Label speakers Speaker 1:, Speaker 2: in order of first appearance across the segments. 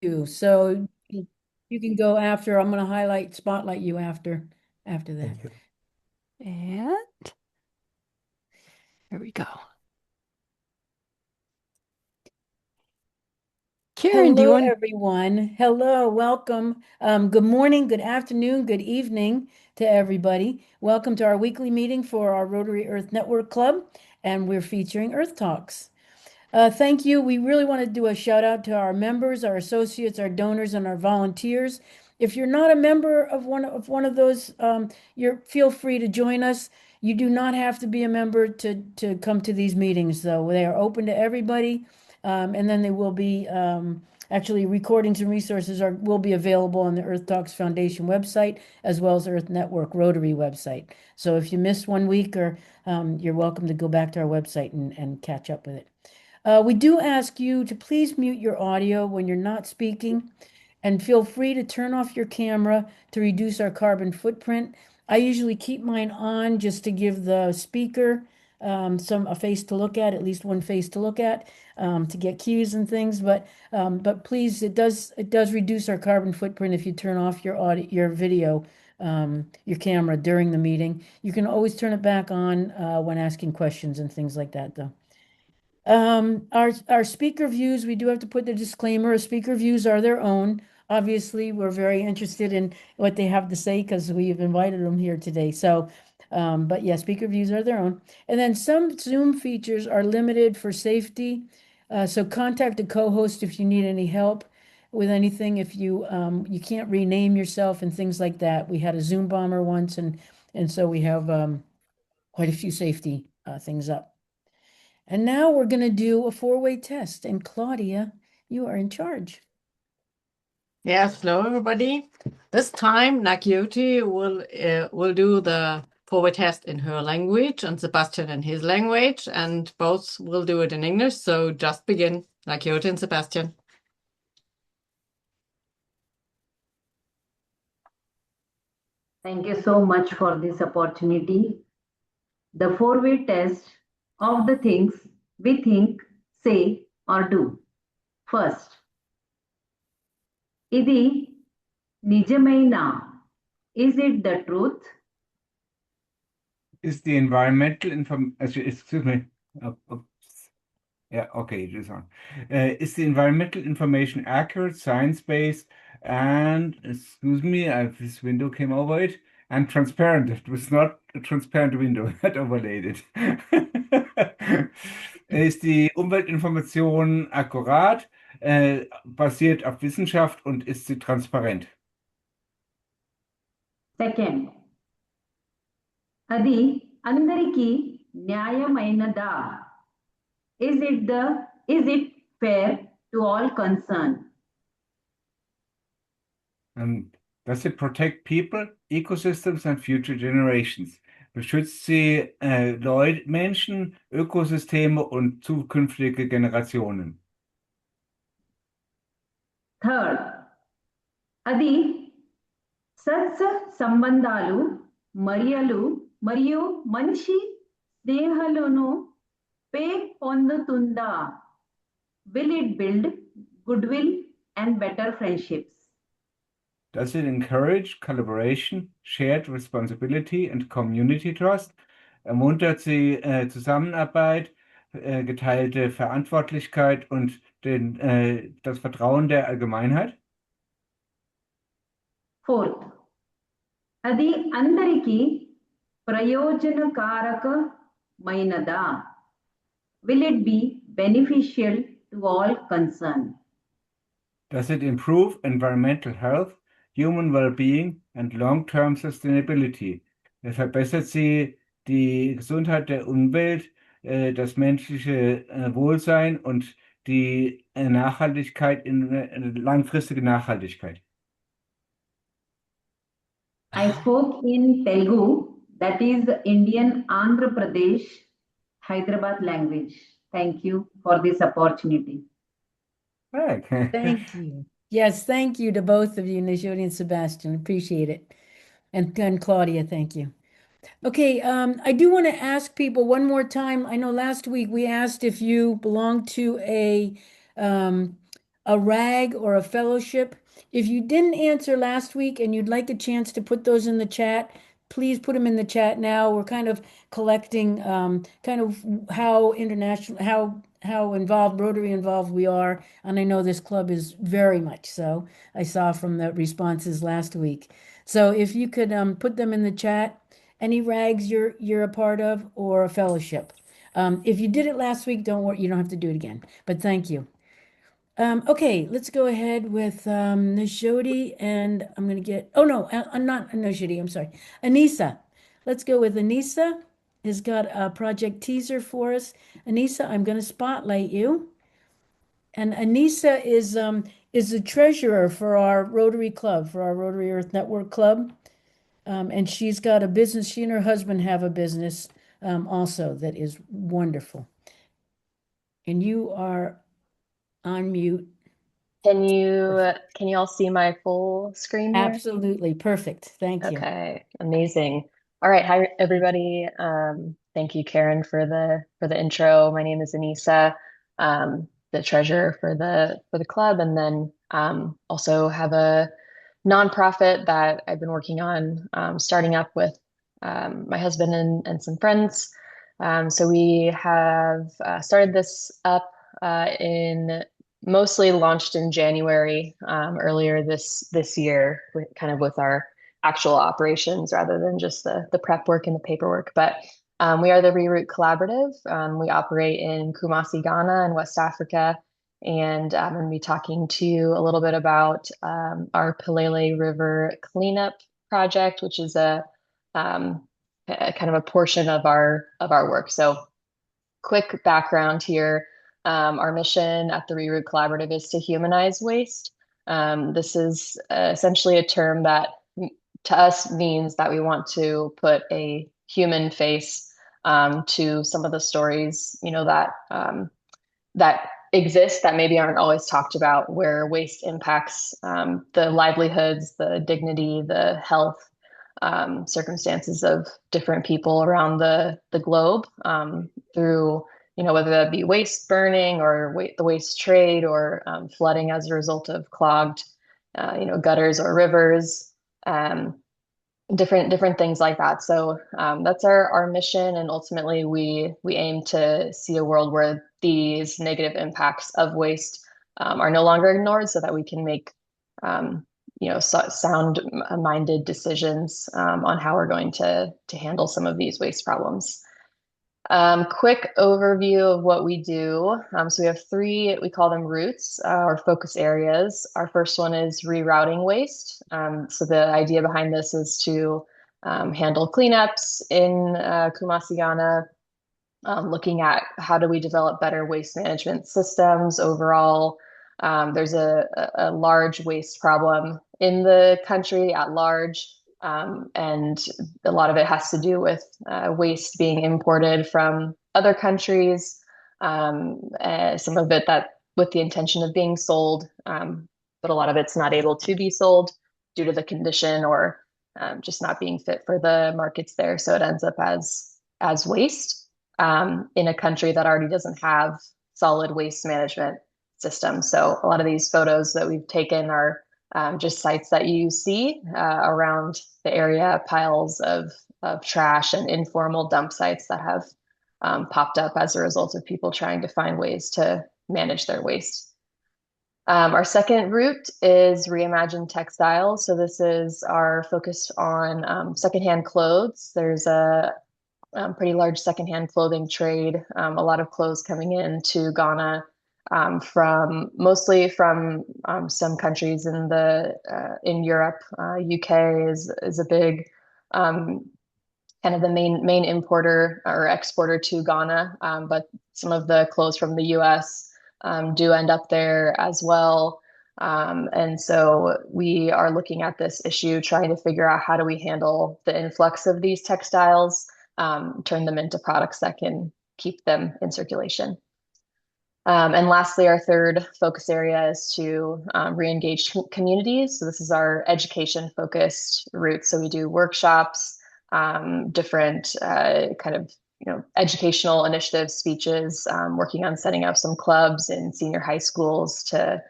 Speaker 1: you. So you can go after. I'm going to spotlight you after that.
Speaker 2: Thank you.
Speaker 3: And here we go. Karen, do you
Speaker 1: Hello,
Speaker 3: want?
Speaker 1: everyone. Hello, welcome. Good morning, good afternoon, good evening to everybody. Welcome to our weekly meeting for our Rotary Earth Network Club, and we're featuring Earth Talks. Thank you. We really want to do a shout out to our members, our associates, our donors, and our volunteers. If you're not a member of one of those, you're feel free to join us. You do not have to be a member to come to these meetings, though. They are open to everybody, and then they will be actually recordings and resources will be available on the Earth Talks Foundation website as well as Earth Network Rotary website. So if you missed one week, or you're welcome to go back to our website and catch up with it. We do ask you to please mute your audio when you're not speaking and feel free to turn off your camera to reduce our carbon footprint. I usually keep mine on just to give the speaker a face to look at least one face to look at, to get cues and things. But please, it does reduce our carbon footprint if you turn off your video, your camera during the meeting. You can always turn it back on when asking questions and things like that, though. Our speaker views, we do have to put the disclaimer, speaker views are their own. Obviously, we're very interested in what they have to say because we've invited them here today. So, but yeah, speaker views are their own. And then some Zoom features are limited for safety. So contact a co-host if you need any help with anything. If you can't rename yourself and things like that. We had a Zoom bomber once, and so we have quite a few safety things up. And now we're going to do a four-way test. And Claudia, you are in charge.
Speaker 2: Yes, hello everybody. This time Nakyoti will do the forward test in her language and Sebastian in his language, and both will do it in English. So just begin, Nakyoti and Sebastian.
Speaker 4: Thank you so much for this opportunity. The four-way test of the things we think, say, or do. First, ఇది నిజమేనా? Is it the truth?
Speaker 5: Is the environmental excuse me. Yeah, okay, it is on. Is the environmental information accurate, science-based, and excuse me, this window came over it, and transparent? It was not a transparent window that overlaid it. Ist die Umweltinformation akkurat, basiert auf Wissenschaft und ist sie transparent?
Speaker 4: Second, అది అందరికీ న్యాయమైనదా? Is it fair to all concerned?
Speaker 5: Does it protect people, ecosystems, and future generations? Beschützt sie Leute, Menschen, Ökosysteme und zukünftige Generationen?
Speaker 4: Third, అది సత్స సంబంధాలు మరియు మంచి స్నేహాలను పొందుతుందా? Will it build goodwill and better friendships?
Speaker 5: Does it encourage collaboration, shared responsibility, and community trust? Ermuntert sie Zusammenarbeit, geteilte Verantwortlichkeit und das Vertrauen der Allgemeinheit?
Speaker 4: Fourth, అది అందరికీ ప్రయోజనకారకమైనదా? Will it be beneficial to all concerned?
Speaker 5: Does it improve environmental health, human well-being, and long-term sustainability? Verbessert sie die Gesundheit der Umwelt, das menschliche Wohlsein und die Nachhaltigkeit langfristige Nachhaltigkeit?
Speaker 4: I spoke in Telugu, that is Indian Andhra Pradesh, Hyderabad language. Thank you for this opportunity.
Speaker 5: Okay.
Speaker 1: Thank you. Yes, thank you to both of you, Najodi and Sebastian. Appreciate it. And Claudia, thank you. Okay, I do want to ask people one more time. I know last week we asked if you belong to um, a rag, or a fellowship. If you didn't answer last week and you'd like a chance to put those in the chat, please put them in the chat now. We're kind of collecting kind of how international, how involved, Rotary involved we are. And I know this club is very much so. I saw from the responses last week. So if you could put them in the chat, any rags you're a part of or a fellowship. If you did it last week, don't worry, you don't have to do it again. But thank you. Okay, let's go ahead with Nishodi, and I'm going to get, oh no, I'm not Nishodi, I'm sorry. Anissa. Let's go with Anissa, has got a project teaser for us. Anissa, I'm going to spotlight you. And Anissa is the treasurer for our Rotary Club, for our Rotary Earth Network Club. And she's got a business, she and her husband have a business also that is wonderful. And you are on mute.
Speaker 3: Can you all see my full screen here?
Speaker 1: Absolutely. Perfect. Thank you.
Speaker 3: Okay, amazing. All right, hi everybody. Thank you, Karen, for the intro. My name is Anissa, the treasurer for the club, and then also have a nonprofit that I've been working on starting up with my husband and some friends. So we have started this up in mostly launched in January earlier this year, with our actual operations rather than just the prep work and the paperwork. But we are the Reroute Collaborative. We operate in Kumasi, Ghana, in West Africa. And I'm going to be talking to you a little bit about our Pelele River cleanup project, which is a kind of a portion of our work. So quick background here. Our mission at the Reroute Collaborative is to humanize waste. This is essentially a term that to us means that we want to put a human face to some of the stories, that exist that maybe aren't always talked about, where waste impacts the livelihoods, the dignity, the health circumstances of different people around the globe through, whether that be waste burning or the waste trade or flooding as a result of clogged, gutters or rivers, different things like that. So that's our mission, and ultimately we aim to see a world where these negative impacts of waste are no longer ignored, so that we can make sound-minded decisions on how we're going to handle some of these waste problems. Quick overview of what we do. So we have three, we call them routes, or focus areas. Our first one is rerouting waste. So the idea behind this is to handle cleanups in Kumasi, Ghana, looking at how do we develop better waste management systems overall. There's a large waste problem in the country at large. And a lot of it has to do with waste being imported from other countries, some of it that with the intention of being sold, but a lot of it's not able to be sold due to the condition or just not being fit for the markets there. So it ends up as waste in a country that already doesn't have solid waste management systems. So a lot of these photos that we've taken are just sites that you see around the area, piles of trash and informal dump sites that have popped up as a result of people trying to find ways to manage their waste. Our second route is Reimagine Textiles. So this is our focus on secondhand clothes. There's a pretty large secondhand clothing trade, a lot of clothes coming into Ghana mostly from some countries in Europe. UK is a big kind of the main importer or exporter to Ghana, but some of the clothes from the US do end up there as well. And so we are looking at this issue, trying to figure out how do we handle the influx of these textiles, turn them into products that can keep them in circulation. And lastly, our third focus area is to re-engage communities. So this is our education-focused route. So we do workshops, different kind of educational initiatives, speeches, working on setting up some clubs in senior high schools to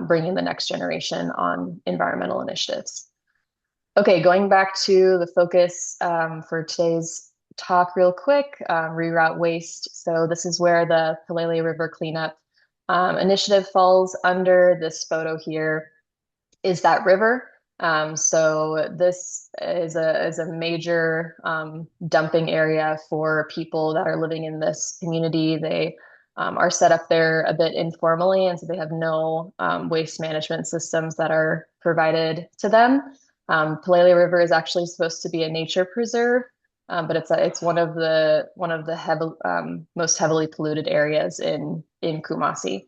Speaker 3: bring in the next generation on environmental initiatives. Okay, going back to the focus for today's talk real quick, reroute waste. So this is where the Palele River Cleanup initiative falls under. This photo here is that river. So this is a major dumping area for people that are living in this community. They are set up there a bit informally, and so they have no waste management systems that are provided to them. Palele River is actually supposed to be a nature preserve, but it's one of the most heavily polluted areas in Kumasi.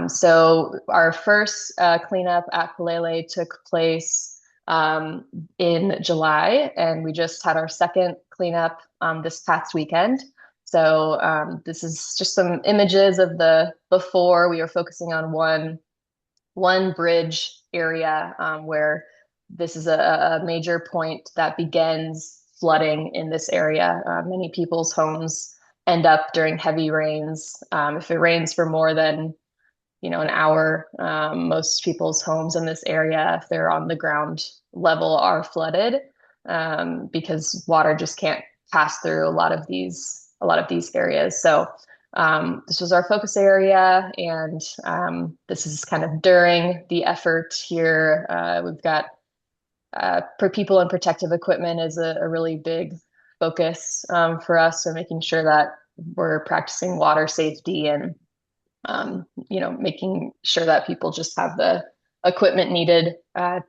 Speaker 3: So our first cleanup at Palele took place in July, and we just had our second cleanup this past weekend. So this is just some images of the before. We were focusing on one bridge area where this is a major point that begins flooding in this area. Many people's homes end up during heavy rains. If it rains for more than an hour, most people's homes in this area, if they're on the ground level, are flooded because water just can't pass through a lot of these areas. So this was our focus area, and this is kind of during the effort here. We've got for people and protective equipment is a really big focus for us. So making sure that we're practicing water safety and making sure that people just have the equipment needed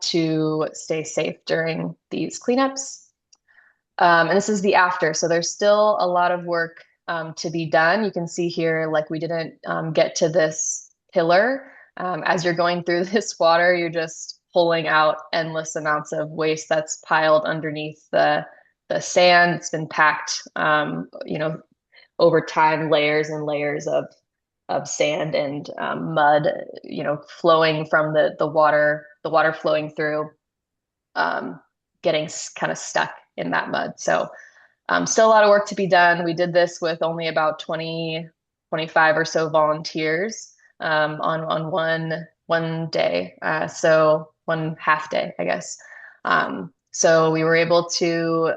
Speaker 3: to stay safe during these cleanups. And this is the after. So there's still a lot of work to be done. You can see here, like we didn't get to this pillar. As you're going through this water, you're just pulling out endless amounts of waste that's piled underneath the sand. It's been packed, over time, layers and layers of sand and mud, flowing from the water flowing through, getting kind of stuck in that mud. So still a lot of work to be done. We did this with only about 25 or so volunteers on one day, so one half day, I guess. So we were able to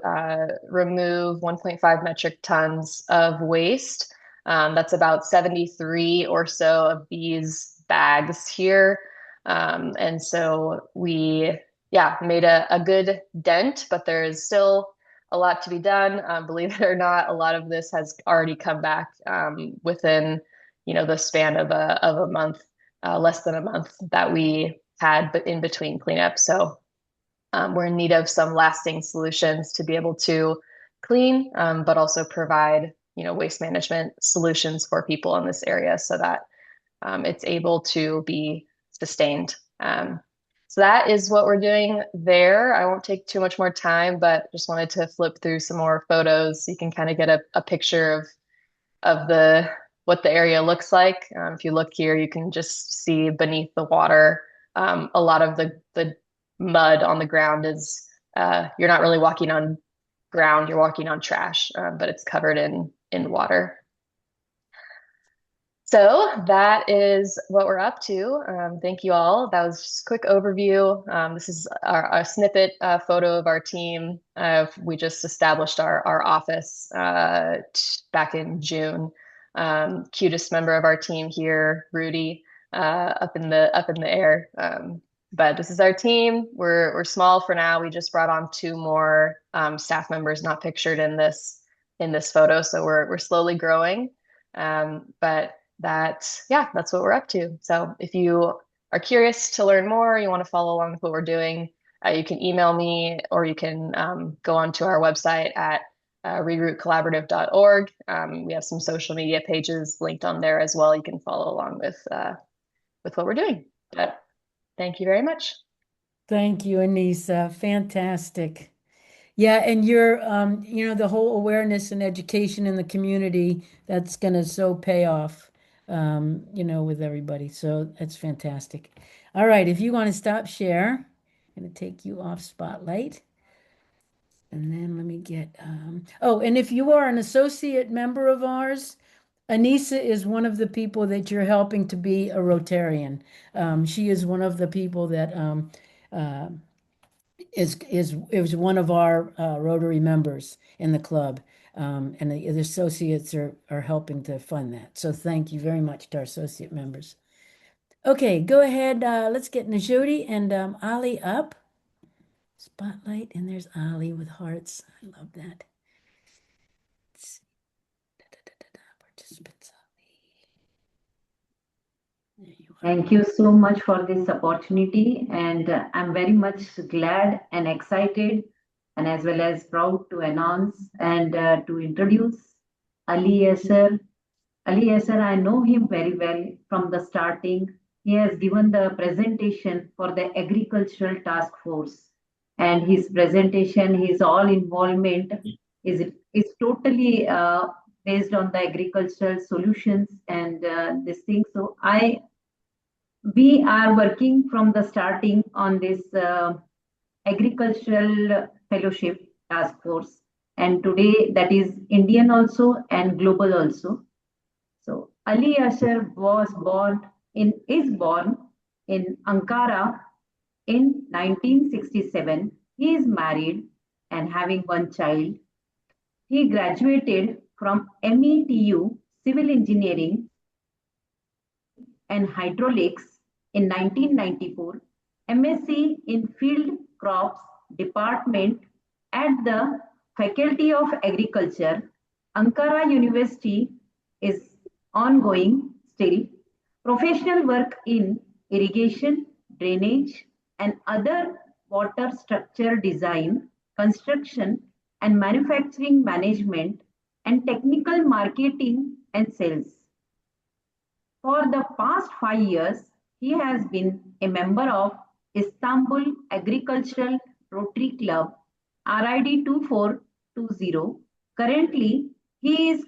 Speaker 3: remove 1.5 metric tons of waste. That's about 73 or so of these bags here. And so we, made a good dent, but there is still a lot to be done. Believe it or not, a lot of this has already come back within, the span of a month, less than a month that we had, but in between cleanups. So we're in need of some lasting solutions to be able to clean, but also provide, waste management solutions for people in this area so that it's able to be sustained. So that is what we're doing there. I won't take too much more time, but just wanted to flip through some more photos so you can kind of get a picture of what the area looks like. If you look here, you can just see beneath the water, a lot of the mud on the ground is you're not really walking on ground, you're walking on trash, but it's covered in water. So that is what we're up to. Thank you all. That was just a quick overview. This is our snippet photo of our team. We just established our office back in June. Cutest member of our team here, Rudy, up in the air. But this is our team. We're small for now. We just brought on 2 more staff members not pictured in this photo. So we're slowly growing. But that's what we're up to. So if you are curious to learn more, you want to follow along with what we're doing, you can email me, or you can go onto our website at reroutecollaborative.org. We have some social media pages linked on there as well. You can follow along with what we're doing. But thank you very much.
Speaker 1: Thank you, Anissa. Fantastic. Yeah, and you're, the whole awareness and education in the community, that's going to so pay off, with everybody. So that's fantastic. All right, if you want to stop share, I'm going to take you off spotlight. And then let me get, and if you are an associate member of ours, Anissa is one of the people that you're helping to be a Rotarian. She is one of the people that uh, is one of our Rotary members in the club. And the associates are helping to fund that. So thank you very much to our associate members. Okay, go ahead. Let's get Najodi and Ali up. Spotlight, and there's Ali with hearts. I love that. Let's see. Participants, Ali. There you are.
Speaker 4: Thank you so much for this opportunity, and I'm very much glad and excited, and as well as proud to announce and to introduce Ali Yasser. Ali Yasser, I know him very well from the starting. He has given the presentation for the Agricultural Task Force, and his presentation, his all involvement is totally based on the agricultural solutions and this thing. So we are working from the starting on this agricultural fellowship task force, and today that is Indian also and global also. So Ali Asher is born in Ankara in 1967. He is married and having one child. He graduated from METU Civil Engineering and Hydraulics in 1994, MSc in Field Crops Department at the Faculty of Agriculture, Ankara University is ongoing still. Professional work in irrigation, drainage, and other water structure design, construction, and manufacturing management, and technical marketing and sales. For the past 5 years, he has been a member of Istanbul Agricultural Rotary Club RID 2420. Currently, he is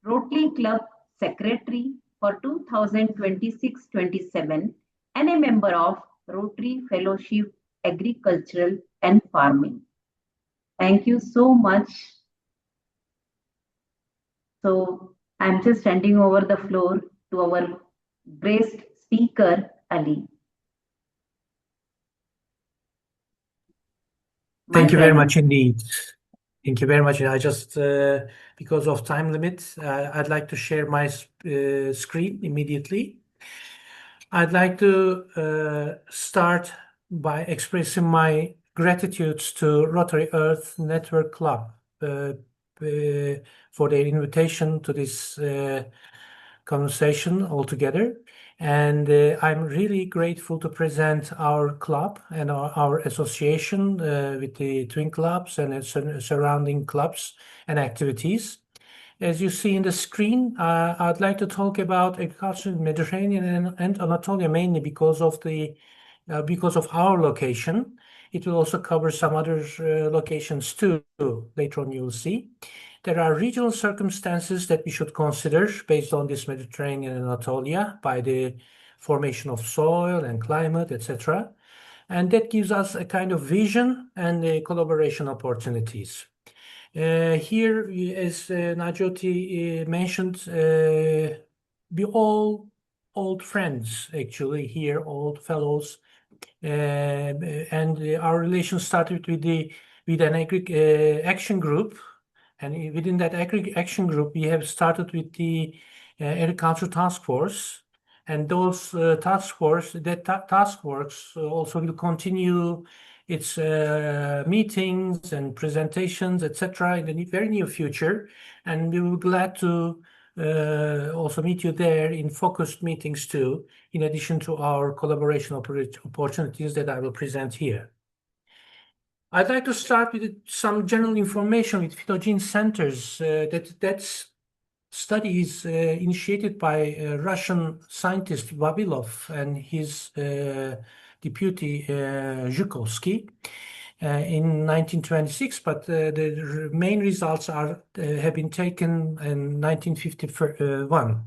Speaker 4: Rotary Club Secretary for 2026-27 and a member of Rotary Fellowship Agricultural and Farming. Thank you so much. So I'm just handing over the floor to our guest speaker, Ali.
Speaker 6: Thank you very much indeed. Thank you very much. I just, because of time limit, I'd like to share my screen immediately. I'd like to start by expressing my gratitude to Rotary Earth Network Club for their invitation to this conversation altogether. And I'm really grateful to present our club and our association with the twin clubs and surrounding clubs and activities. As you see in the screen, I'd like to talk about agriculture in Mediterranean and Anatolia mainly because of our location. It will also cover some other locations too. Later on, you will see. There are regional circumstances that we should consider based on this Mediterranean and Anatolia by the formation of soil and climate, etc. And that gives us a kind of vision and collaboration opportunities. Here, as Najoti mentioned, we all old friends, actually, here, old fellows. And our relation started with an action group. And within that action group, we have started with the Agriculture Task Force. And those task force also will continue its meetings and presentations, etc., in the very near future. And we will be glad to also meet you there in focused meetings too, in addition to our collaboration opportunities that I will present here. I'd like to start with some general information with phytogen centers. That's study is initiated by Russian scientist Vavilov and his deputy Zhukovsky in 1926, but the main results have been taken in 1951.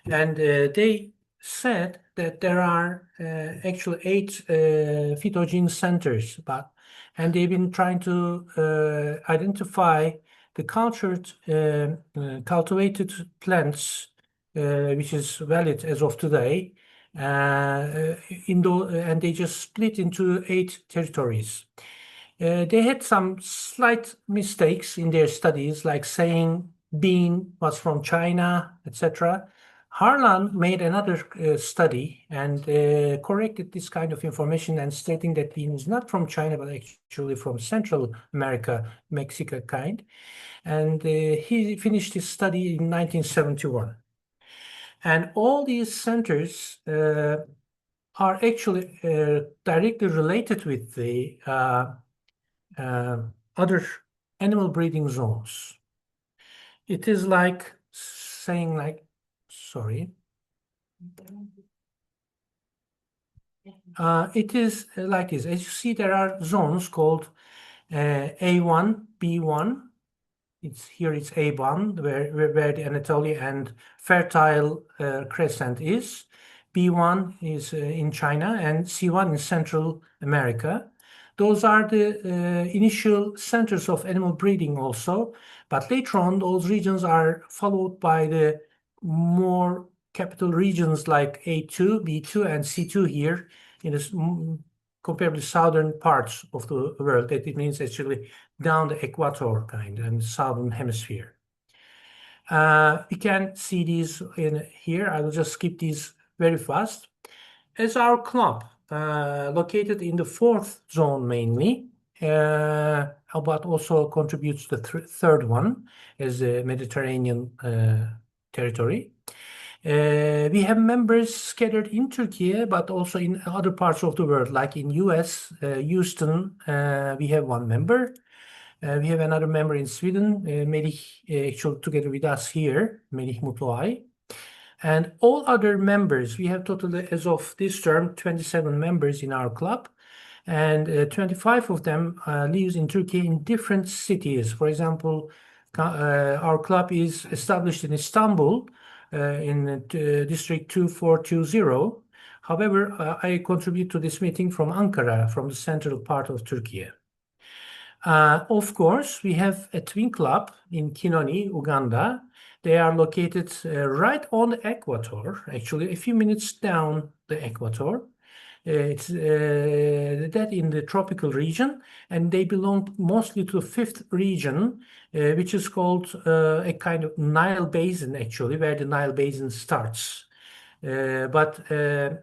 Speaker 6: And they said that there are actually 8 phytogen centers, and they've been trying to identify the cultivated plants, which is valid as of today, and they just split into 8 territories. They had some slight mistakes in their studies, like saying bean was from China, etc. Harlan made another study and corrected this kind of information and stating that bean is not from China, but actually from Central America, Mexico kind. And he finished his study in 1971. And all these centers are actually directly related with the other animal breeding zones. It is like saying sorry. It is like this. As you see, there are zones called A1, B1. It's A1, where the Anatolia and Fertile Crescent is. B1 is in China, and C1 in Central America. Those are the initial centers of animal breeding also, but later on those regions are followed by the more capital regions like A2, B2, and C2 here in the comparably southern parts of the world. That it means actually down the equator kind and southern hemisphere. We can see these in here. I will just skip these very fast. As our club, located in the 4th zone mainly, but also contributes to the third one as the Mediterranean territory. We have members scattered in Turkey, but also in other parts of the world, like in US, Houston, we have one member. We have another member in Sweden, Melih, actually together with us here, Melih Mutluay. And all other members, we have totally, as of this term, 27 members in our club. And 25 of them lives in Turkey in different cities. For example, our club is established in Istanbul, in District 2420. However, I contribute to this meeting from Ankara, from the central part of Turkey. Of course, we have a twin club in Kinoni, Uganda. They are located right on the equator, actually a few minutes down the equator. It's that in the tropical region, and they belong mostly to the 5th region, which is called a kind of Nile Basin, actually, where the Nile Basin starts. But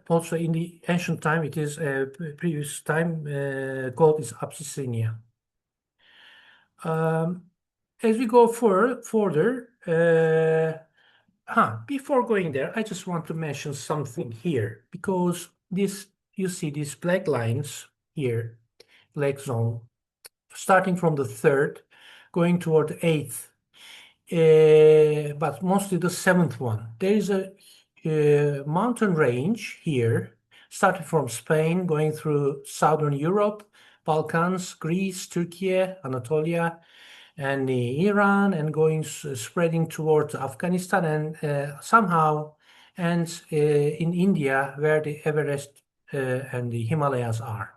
Speaker 6: also in the ancient time, it is previous time called is Abyssinia. As we go further, before going there, I just want to mention something here, because you see these black lines here, black zone, starting from the 3rd, going toward the 8th, but mostly the 7th one. There is a mountain range here, starting from Spain, going through Southern Europe, Balkans, Greece, Turkey, Anatolia, and Iran, and going spreading towards Afghanistan, and somehow ends in India, where the Everest and the Himalayas are.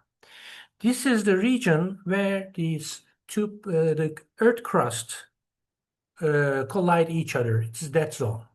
Speaker 6: This is the region where these the earth crust collide each other. It's that zone.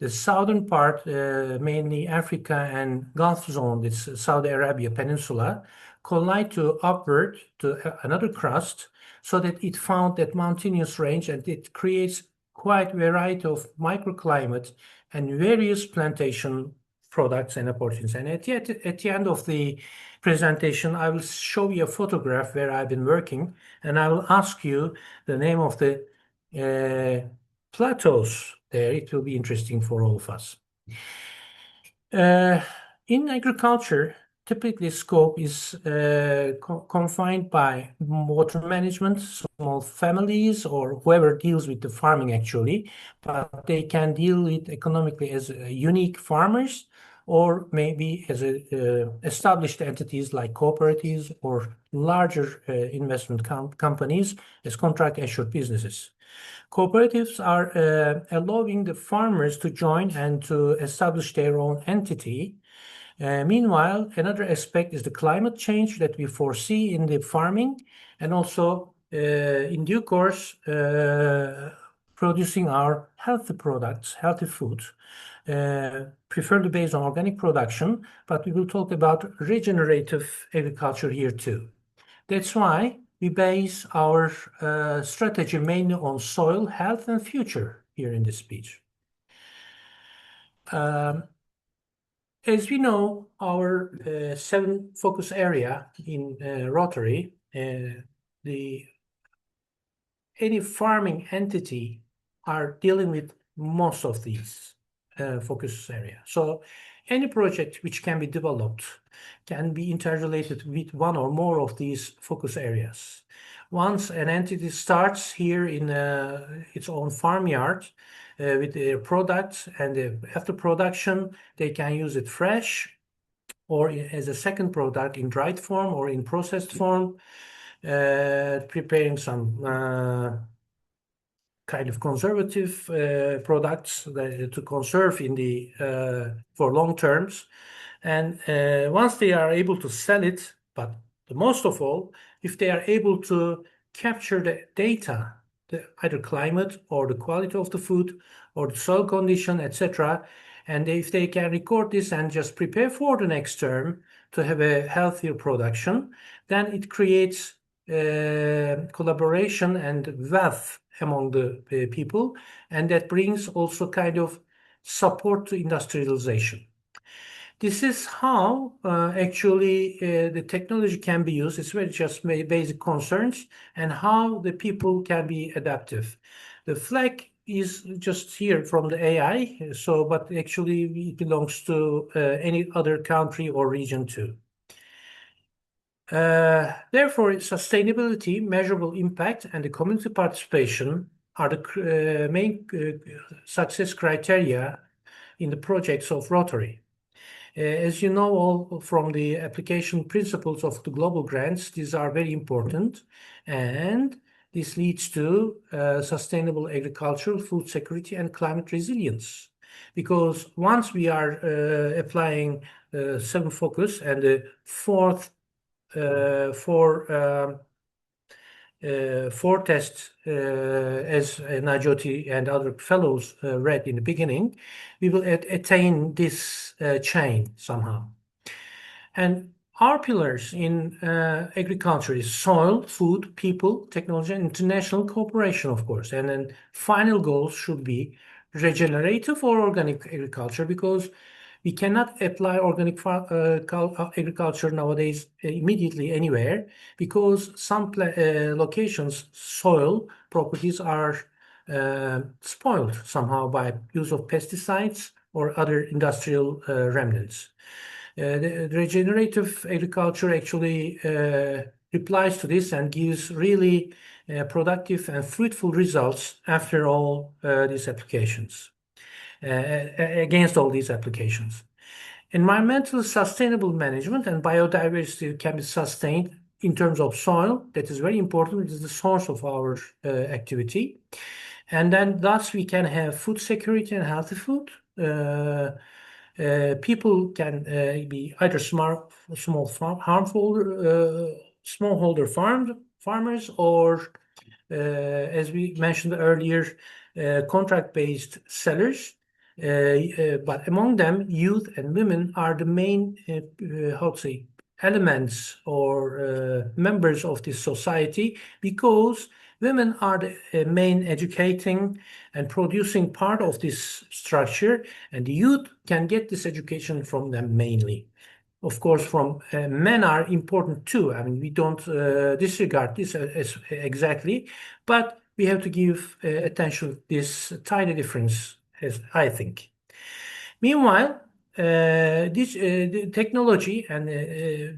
Speaker 6: The southern part, mainly Africa and Gulf zone, this Saudi Arabia Peninsula, collide to upward to another crust, so that it found that mountainous range, and it creates quite a variety of microclimate and various plantation products and opportunities. And at the end of the presentation, I will show you a photograph where I've been working, and I will ask you the name of the plateaus there. It will be interesting for all of us. In agriculture, typically scope is confined by water management, small families, or whoever deals with the farming actually, but they can deal with economically as unique farmers, or maybe as established entities like cooperatives or larger investment companies as contract assured businesses. Cooperatives are allowing the farmers to join and to establish their own entity. Meanwhile, another aspect is the climate change that we foresee in the farming, and also in due course, producing our healthy products, healthy food, preferably based on organic production, but we will talk about regenerative agriculture here too. That's why we base our strategy mainly on soil health and future here in this speech. As we know, our 7 focus area in Rotary, any farming entity are dealing with most of these focus area. So any project which can be developed can be interrelated with one or more of these focus areas. Once an entity starts here in its own farmyard with their products, and after production, they can use it fresh or as a second product in dried form or in processed form, preparing some kind of conservative products to conserve in the for long terms. And once they are able to sell it, but the most of all, if they are able to capture the data, either climate or the quality of the food or the soil condition, etc., and if they can record this and just prepare for the next term to have a healthier production, then it creates collaboration and wealth among the people, and that brings also kind of support to industrialization. This is how actually the technology can be used. It's very just basic concerns and how the people can be adaptive. The flag is just here from the AI, so but actually it belongs to any other country or region too. Therefore, sustainability, measurable impact, and the community participation are the main success criteria in the projects of Rotary. As you know all from the application principles of the global grants, these are very important, and this leads to sustainable agricultural, food security, and climate resilience. Because once we are applying 7 focus and the fourth four tests, as Najoti and other fellows read in the beginning, we will attain this chain somehow. And our pillars in agriculture is soil, food, people, technology, and international cooperation, of course. And then final goals should be regenerative or organic agriculture, because we cannot apply organic agriculture nowadays immediately anywhere, because some locations, soil properties are spoiled somehow by use of pesticides or other industrial remnants. The regenerative agriculture actually replies to this and gives really productive and fruitful results after all these applications. Against all these applications. Environmental sustainable management and biodiversity can be sustained in terms of soil. That is very important. It is the source of our activity. And then thus we can have food security and healthy food. People can be either smallholder farmers, or as we mentioned earlier, contract-based sellers. But among them, youth and women are the main, how to say, elements or members of this society, because women are the main educating and producing part of this structure, and the youth can get this education from them mainly. Of course, from men are important too. I mean, we don't disregard this as exactly, but we have to give attention to this tiny difference, as I think. Meanwhile, this the technology and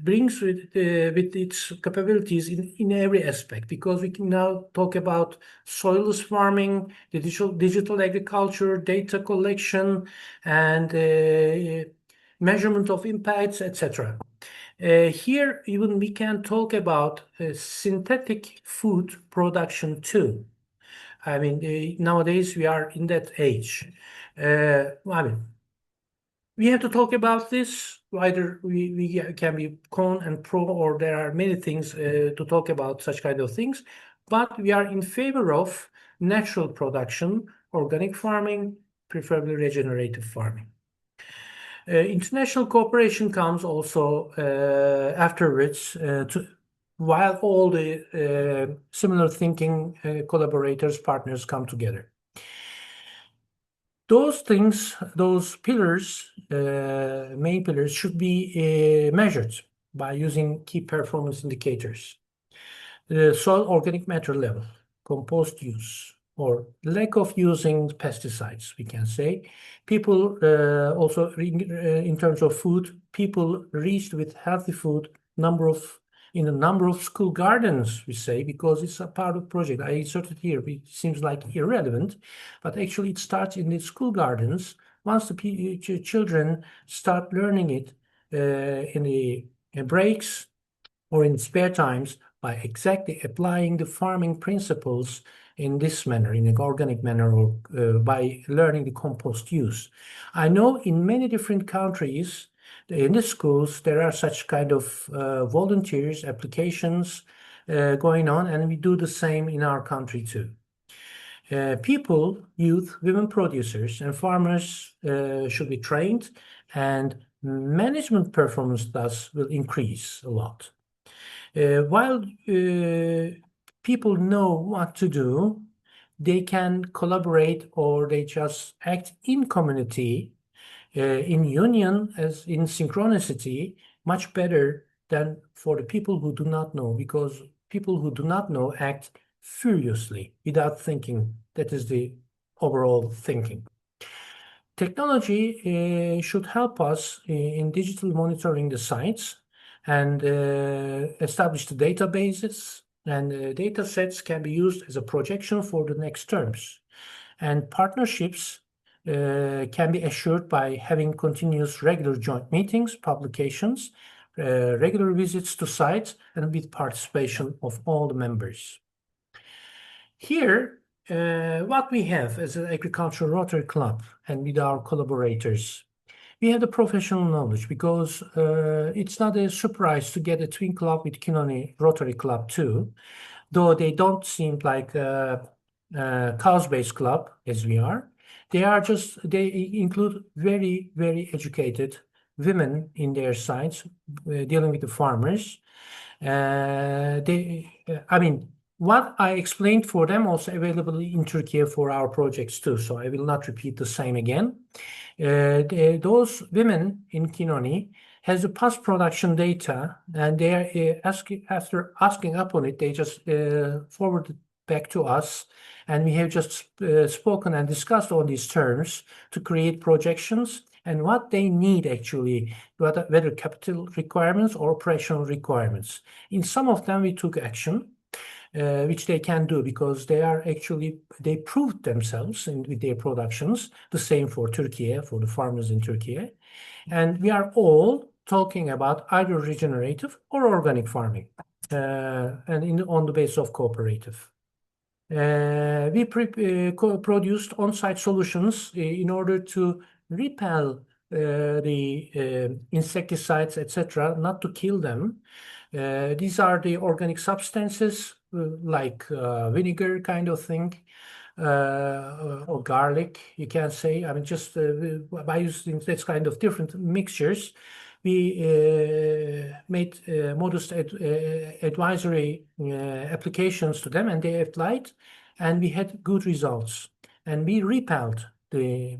Speaker 6: brings with its capabilities in every aspect, because we can now talk about soilless farming, digital agriculture, data collection, and measurement of impacts, etc. Here, even we can talk about synthetic food production too. I mean, nowadays we are in that age. I mean, we have to talk about this. Either we can be con and pro, or there are many things to talk about such kind of things. but we are in favor of natural production, organic farming, preferably regenerative farming. International cooperation comes also afterwards, while all the similar thinking collaborators, partners come together. Those things, those pillars, main pillars, should be measured by using key performance indicators. The soil organic matter level, compost use, or lack of using pesticides, we can say. People also, in terms of food, people reached with healthy food in a number of school gardens, we say, because it's a part of the project. I inserted here, it seems like irrelevant, but actually it starts in the school gardens. Once the children start learning it in the breaks or in spare times, by exactly applying the farming principles in this manner, in an organic manner, or by learning the compost use. I know in many different countries, in the schools, there are such kind of volunteers, applications going on, and we do the same in our country too. People, youth, women producers, and farmers should be trained, and management performance thus will increase a lot. While people know what to do, they can collaborate or they just act in community, in union, as in synchronicity, much better than for the people who do not know, because people who do not know act furiously without thinking. That is the overall thinking. Technology should help us in digital monitoring the sites and establish the databases, and data sets can be used as a projection for the next terms. And partnerships can be assured by having continuous regular joint meetings, publications, regular visits to sites, and with participation of all the members. Here, what we have as an agricultural Rotary Club and with our collaborators, we have the professional knowledge, because it's not a surprise to get a twin club with Kinoni Rotary Club too, though they don't seem like a cause-based club as we are. They include very, very educated women in their sites dealing with the farmers. What I explained for them also available in Turkey for our projects too, so I will not repeat the same again. Those women in Kinoni has the past production data, and they are after asking upon it, they just forwarded back to us, and we have just spoken and discussed all these terms to create projections and what they need actually, whether capital requirements or operational requirements. In some of them, we took action. Which they can do because they proved themselves with their productions. The same for Turkey, for the farmers in Turkey. And we are all talking about either regenerative or organic farming, and on the basis of cooperative. We produced on-site solutions in order to repel the insecticides, etc., not to kill them. These are the organic substances like vinegar kind of thing, or garlic, you can say. I mean, just by using this kind of different mixtures, we made modest advisory applications to them, and they applied, and we had good results. And we repelled the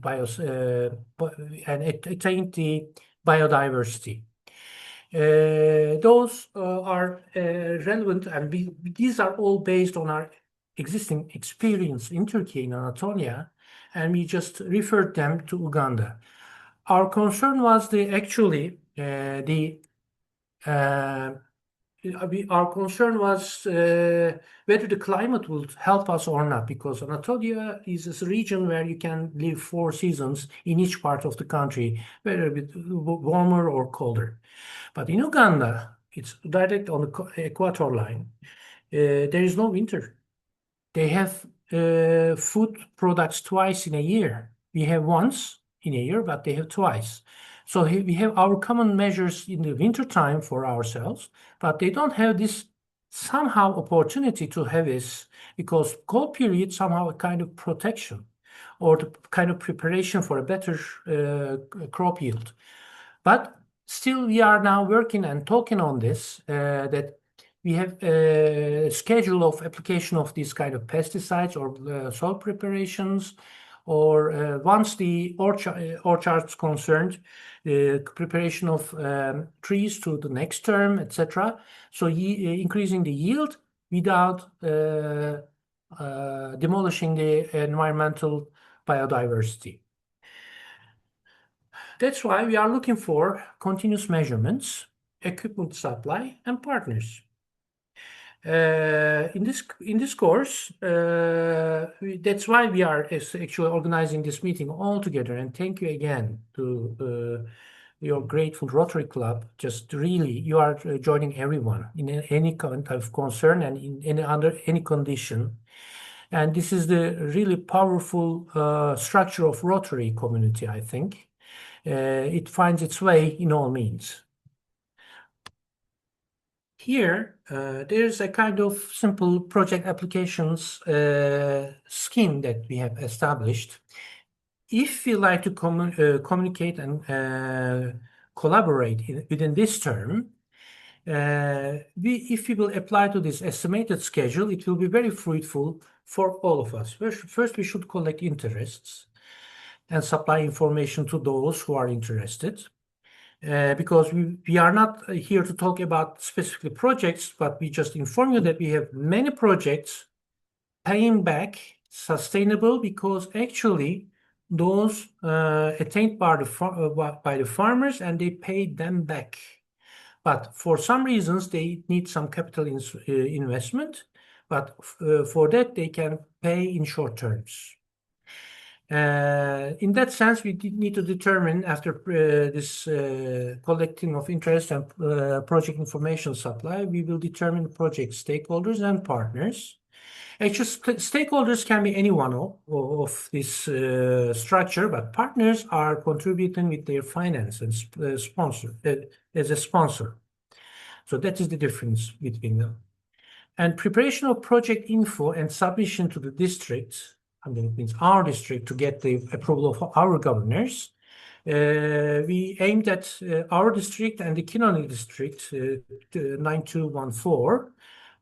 Speaker 6: and attained the biodiversity. Those are relevant, and these are all based on our existing experience in Turkey, in Anatolia, and we just referred them to Uganda. Our concern was our concern was whether the climate would help us or not, because Anatolia is this region where you can live 4 seasons in each part of the country, whether a bit warmer or colder. But in Uganda, it's direct on the equator line. There is no winter. They have food products twice in a year. We have once in a year, but they have twice. So we have our common measures in the winter time for ourselves, but they don't have this somehow opportunity to have is because cold period somehow a kind of protection or the kind of preparation for a better crop yield. But still, we are now working and talking on this, that we have a schedule of application of these kind of pesticides or soil preparations, or once the orchard's concerned, the preparation of trees to the next term, etc. So increasing the yield without demolishing the environmental biodiversity. That's why we are looking for continuous measurements, equipment supply, and partners. In this course, that's why we are actually organizing this meeting all together. And thank you again to your grateful Rotary Club. Just really, you are joining everyone in any kind of concern and in under any condition. And this is the really powerful structure of Rotary community, I think. It finds its way in all means. Here, there's a kind of simple project applications scheme that we have established. If we like to communicate and collaborate within this term, if we will apply to this estimated schedule, it will be very fruitful for all of us. First, we should collect interests and supply information to those who are interested. Because we are not here to talk about specifically projects, but we just inform you that we have many projects paying back sustainable because actually those attained by the farmers and they paid them back. But for some reasons, they need some capital investment, but for that, they can pay in short terms. In that sense, we need to determine after this collecting of interest and project information supply, we will determine project stakeholders and partners. Actually, stakeholders can be any one of this structure, but partners are contributing with their finance and sponsor as a sponsor. So that is the difference between them. And preparation of project info and submission to the district, I mean, it means our district to get the approval of our governors. We aimed at our district and the Kinoni district, 9214.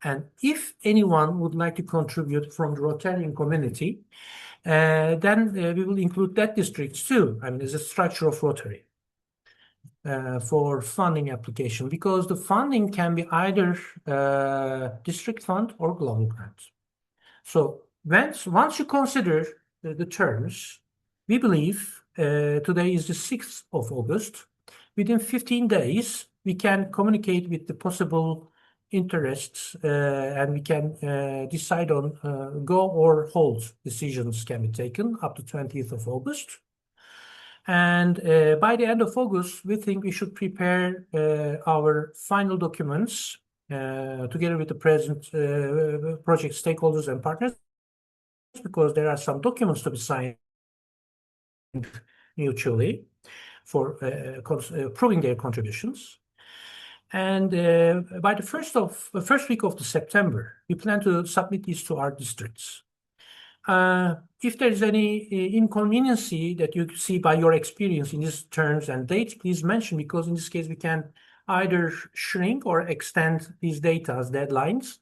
Speaker 6: And if anyone would like to contribute from the Rotarian community, then we will include that district too. I mean, as a structure of Rotary for funding application, because the funding can be either district fund or global grant. So once you consider the terms, we believe today is the 6th of August. Within 15 days, we can communicate with the possible interests and we can decide on go or hold decisions can be taken up to 20th of August. And by the end of August, we think we should prepare our final documents together with the present project stakeholders and partners, because there are some documents to be signed mutually for proving their contributions. And by the first week of September, we plan to submit these to our districts. If there is any inconveniency that you see by your experience in these terms and dates, please mention, because in this case we can either shrink or extend these data as deadlines,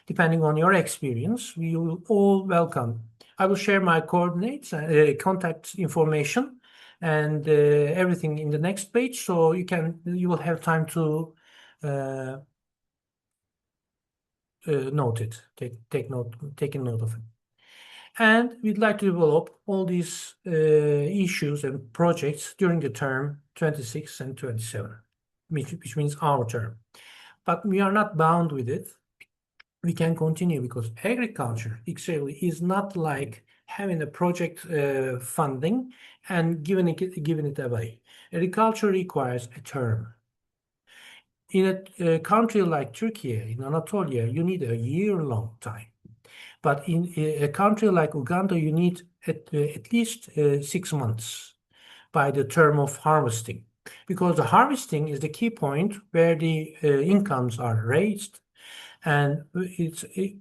Speaker 6: depending on your experience. We will all welcome. I will share my coordinates, contact information, and everything in the next page, so you will have time to note it, take note of it. And we'd like to develop all these issues and projects during the term 26 and 27, which means our term. But we are not bound with it. We can continue because agriculture actually is not like having a project funding and giving it away. Agriculture requires a term. In a country like Turkey, in Anatolia, you need a year-long time. But in a country like Uganda, you need at least 6 months by the term of harvesting, because the harvesting is the key point where the incomes are raised And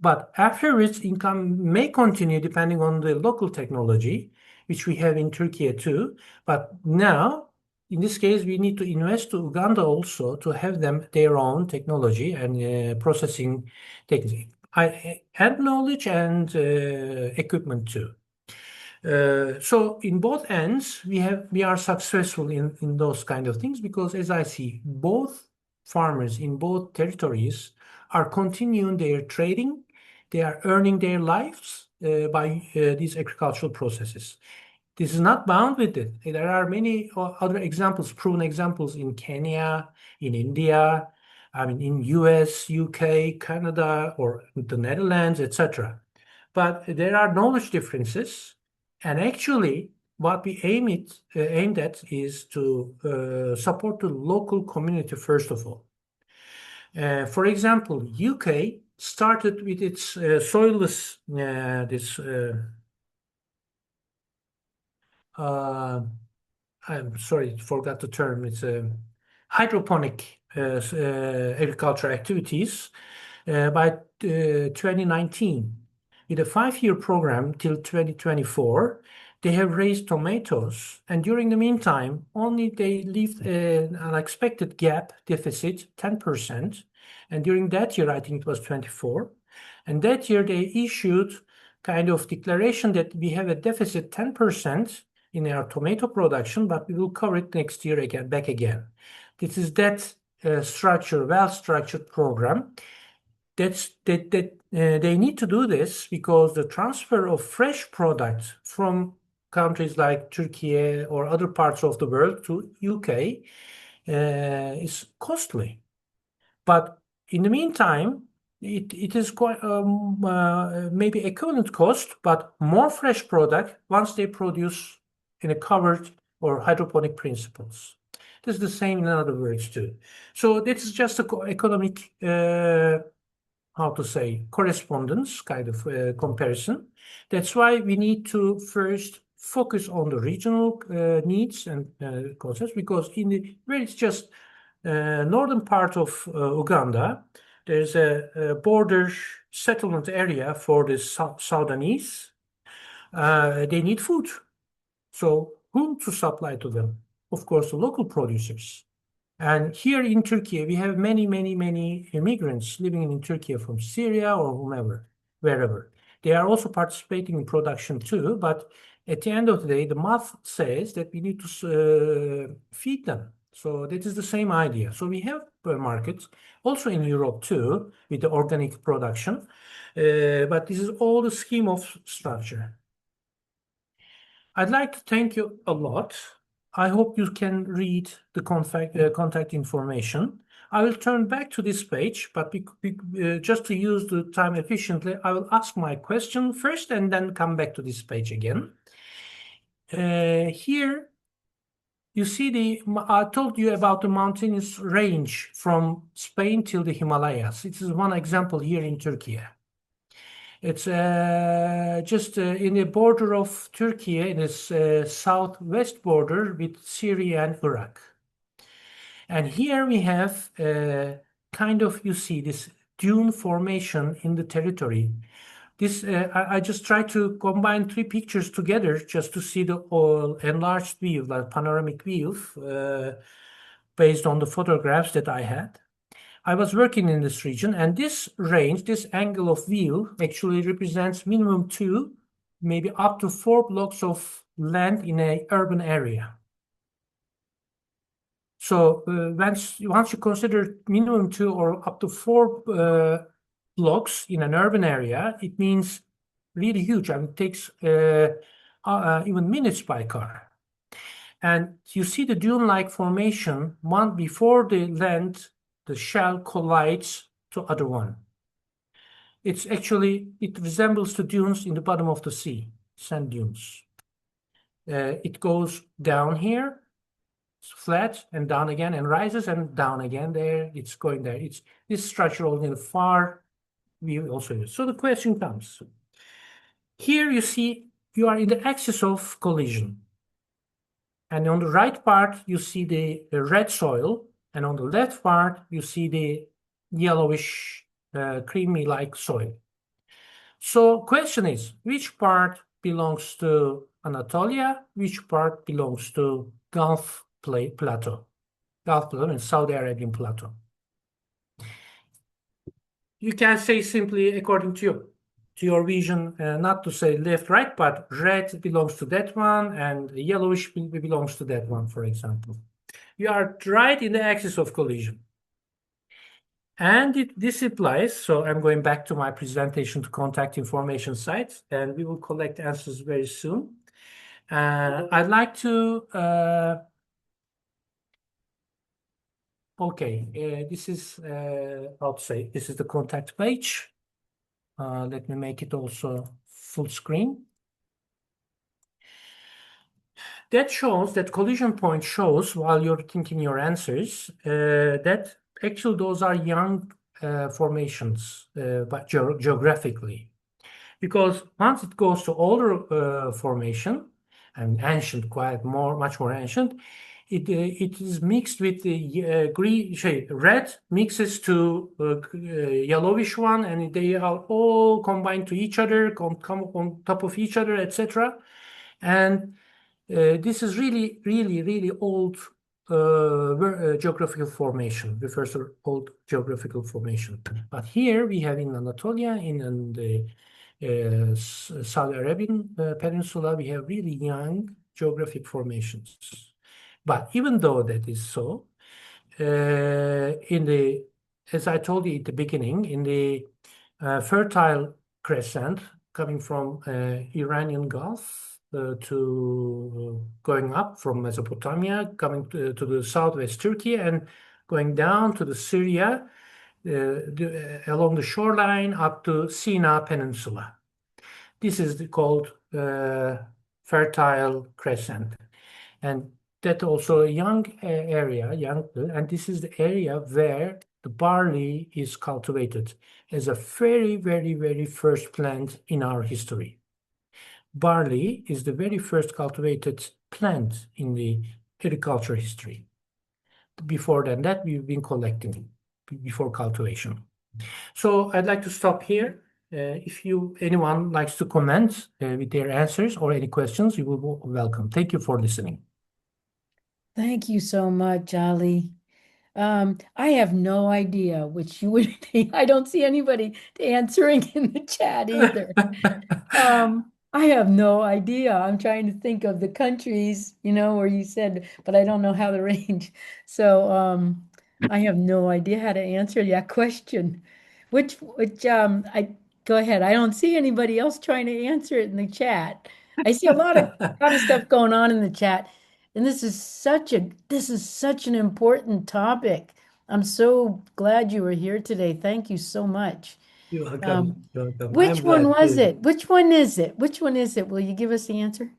Speaker 6: but afterwards, income may continue depending on the local technology, which we have in Turkey too. But now, in this case, we need to invest to Uganda also to have them their own technology and processing technique, and knowledge and equipment too. So in both ends, we are successful in those kind of things because, as I see, both farmers in both territories are continuing their trading. They are earning their lives by these agricultural processes. This is not bound with it. There are many other examples, proven examples in Kenya, in India, I mean, in US, UK, Canada, or the Netherlands, etc. But there are knowledge differences, and actually, what we aimed at is to support the local community first of all. For example, UK started with its soilless I'm sorry, forgot the term. It's hydroponic agriculture activities by 2019. With a 5-year program till 2024, they have raised tomatoes, and during the meantime, only they left an unexpected gap deficit 10%. And during that year, I think it was 24. And that year, they issued kind of declaration that we have a deficit 10% in our tomato production, but we will cover it next year again, back again. This is that well-structured program. They need to do this because the transfer of fresh products from countries like Turkey or other parts of the world to UK is costly. But in the meantime, it is quite maybe equivalent cost, but more fresh product once they produce in a covered or hydroponic principles. This is the same in other words too. So this is just a economic how to say, correspondence kind of comparison. That's why we need to first focus on the regional needs and concepts, because in the where it's just northern part of Uganda, there's a border settlement area for the Sudanese. They need food. So whom to supply to them? Of course, the local producers. And here in Turkey, we have many immigrants living in Turkey from Syria or whomever, wherever. They are also participating in production too, but at the end of the day, the math says that we need to feed them. So that is the same idea. So we have markets also in Europe too, with the organic production. But this is all the scheme of structure. I'd like to thank you a lot. I hope you can read the contact information. I will turn back to this page, but just to use the time efficiently, I will ask my question first and then come back to this page again. Here, you see I told you about the mountainous range from Spain till the Himalayas. This is one example here in Turkey. It's just in the border of Turkey, in this southwest border with Syria and Iraq. And here we have kind of, you see, this dune formation in the territory. This I just tried to combine 3 pictures together just to see the enlarged view, like panoramic view, based on the photographs that I had. I was working in this region, and this range, this angle of view, actually represents minimum 2, maybe up to 4 blocks of land in an urban area. So once you consider minimum 2 or up to 4 blocks in an urban area, it means really huge. I mean, it takes even minutes by car. And you see the dune-like formation one before the land, the shell collides to other one. It resembles the dunes in the bottom of the sea, sand dunes. It goes down here, it's flat, and down again, and rises and down again there. It's going there. It's this structure only in the far view also. So the question comes. Here you see you are in the axis of collision. And on the right part, you see the red soil, and on the left part, you see the yellowish creamy-like soil. So question is, which part belongs to Anatolia? Which part belongs to Gulf Plateau? Gulf Plateau and Saudi Arabian Plateau. You can say simply according to your vision, not to say left, right, but red belongs to that one and yellowish belongs to that one, for example. You are right in the axis of collision. And this applies, so I'm going back to my presentation to contact information sites, and we will collect answers very soon. I'd like to, this is, how to say, this is the contact page. Let me make it also full screen. That shows, that collision point shows, while you're thinking your answers, that actually those are young formations, but geographically. Because once it goes to older formation, and ancient, much more ancient, it is mixed with the green shade. Red mixes to yellowish one, and they are all combined to each other, come on top of each other, etc. And this is really old geographical formation, refers to old geographical formation. But here we have in Anatolia, in the Saudi Arabian Peninsula, we have really young geographic formations. But even though that is so, as I told you at the beginning, in the Fertile Crescent, coming from Iranian Gulf to going up from Mesopotamia, coming to the southwest Turkey, and going down to the Syria, along the shoreline up to Sinai Peninsula. This is called Fertile Crescent. And that also a young area, and this is the area where the barley is cultivated as a very first plant in our history. Barley is the very first cultivated plant in the agriculture history. Before that, we've been collecting before cultivation. So I'd like to stop here. If anyone likes to comment with their answers or any questions, you will be welcome. Thank you for listening.
Speaker 1: Thank you so much, Ali. I have no idea which you would be. I don't see anybody answering in the chat either. I have no idea. I'm trying to think of the countries, where you said, but I don't know how to range. So I have no idea how to answer that question. I go ahead. I don't see anybody else trying to answer it in the chat. I see a lot of stuff going on in the chat, and this is such an important topic. I'm so glad you were here today. Thank you so much.
Speaker 6: You're welcome.
Speaker 1: Which one was it? Which one is it? Which one is it? Will you give us the answer?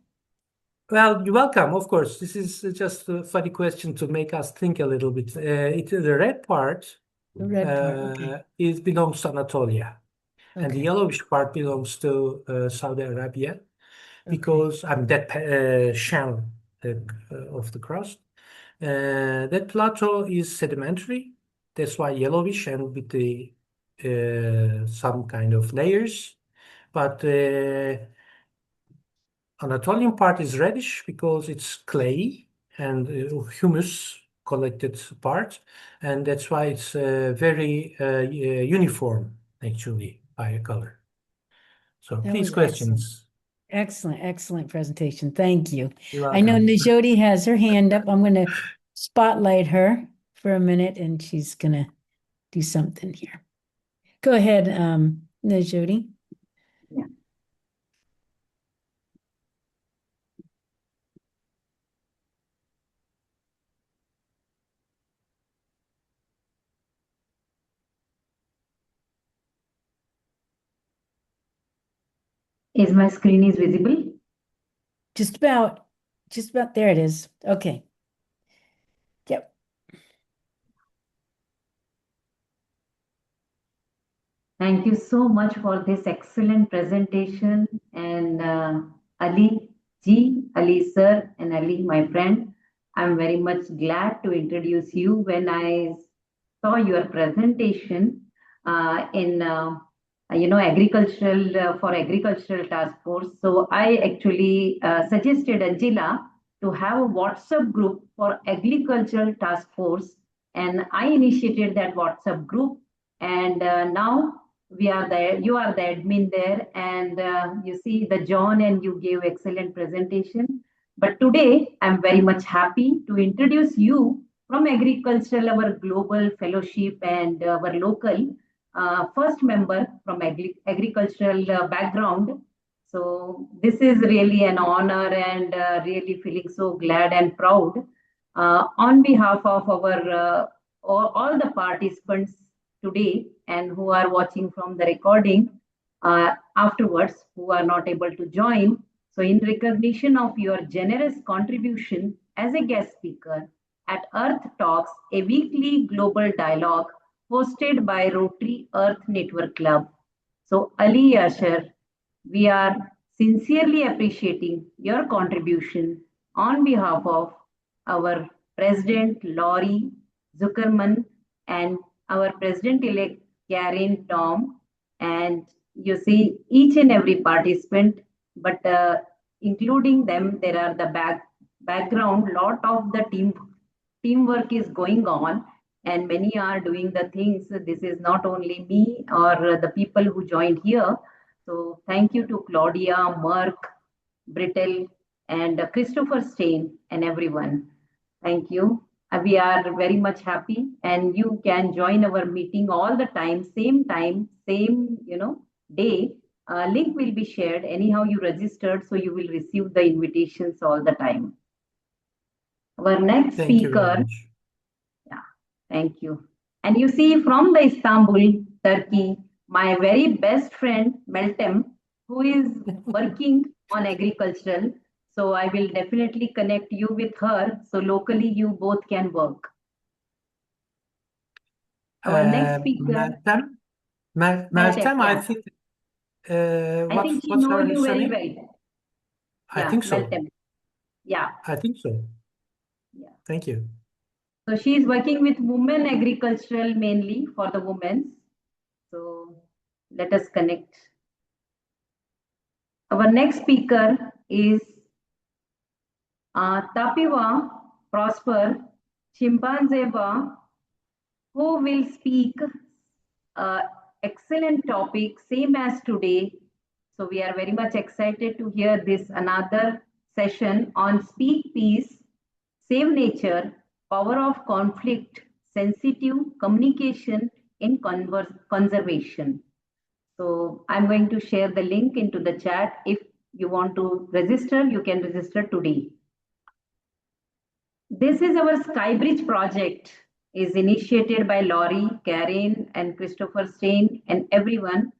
Speaker 6: Well, you're welcome. Of course, this is just a funny question to make us think a little bit. The red part,
Speaker 1: The red part, okay.
Speaker 6: belongs to Anatolia, and the
Speaker 1: Okay.
Speaker 6: yellowish part belongs to Saudi Arabia,
Speaker 1: Okay.
Speaker 6: because that shell of the crust. That plateau is sedimentary. That's why yellowish and with the some kind of layers. But Anatolian part is reddish because it's clay and humus collected part, and that's why it's very uniform actually by color. So
Speaker 1: That
Speaker 6: please,
Speaker 1: was
Speaker 6: questions.
Speaker 1: excellent presentation. Thank you.
Speaker 6: You're
Speaker 1: I know
Speaker 6: welcome.
Speaker 1: Najodi has her hand up. I'm going to spotlight her for a minute, and she's going to do something here. Go ahead, Najodi.
Speaker 4: Yeah. Is my screen is visible?
Speaker 1: Just about there it is. Okay. Yep.
Speaker 4: Thank you so much for this excellent presentation. And Ali sir, and Ali, my friend, I'm very much glad to introduce you. When I saw your presentation, in agricultural for agricultural task force. So I actually suggested Angela to have a WhatsApp group for agricultural task force, and I initiated that WhatsApp group. And now we are there. You are the admin there, and you see the John, and you gave excellent presentation. But today I'm very much happy to introduce you from agricultural, our global fellowship, and our local first member from agricultural background. So this is really an honor, and really feeling so glad and proud on behalf of our all the participants today, and who are watching from the recording afterwards, who are not able to join. So in recognition of your generous contribution as a guest speaker at Earth Talks, a weekly global dialogue hosted by Rotary Earth Network Club. So, Ali Yashar, we are sincerely appreciating your contribution on behalf of our President Laurie Zuckerman and our President-elect Karen Tom, and you see each and every participant, but including them, there are the background, lot of the teamwork is going on, and many are doing the things. This is not only me or the people who joined here. So thank you to Claudia, Mark, Brittle, and Christopher Stain, and everyone. Thank you. We are very much happy, and you can join our meeting all the time, same day. Link will be shared. Anyhow, you registered, so you will receive the invitations all the time. Our next
Speaker 6: Thank you very
Speaker 4: speaker.
Speaker 6: much.
Speaker 4: Yeah, thank you. And you see from the Istanbul, Turkey, my very best friend Meltem, who is working on agricultural. So I will definitely connect you with her. So locally, you both can work. Our next speaker,
Speaker 6: Meltem,
Speaker 4: Meltem,
Speaker 6: I
Speaker 4: yeah.
Speaker 6: think
Speaker 4: I think she
Speaker 6: what's
Speaker 4: knows
Speaker 6: her
Speaker 4: you very
Speaker 6: surname?
Speaker 4: well.
Speaker 6: I
Speaker 4: Yeah,
Speaker 6: think so.
Speaker 4: Meltem. Yeah,
Speaker 6: I think so.
Speaker 4: yeah.
Speaker 6: Thank you.
Speaker 4: So she is working with women agricultural mainly for the women. So let us connect. Our next speaker is Tapiwa Prosper Chimpanzeeva, who will speak excellent topic, same as today. So we are very much excited to hear this another session on Speak Peace, Save Nature, Power of Conflict, Sensitive Communication in Conservation. So I'm going to share the link into the chat. If you want to register, you can register today. This is our Skybridge project, is initiated by Laurie, Karen, and Christopher Stain, and everyone.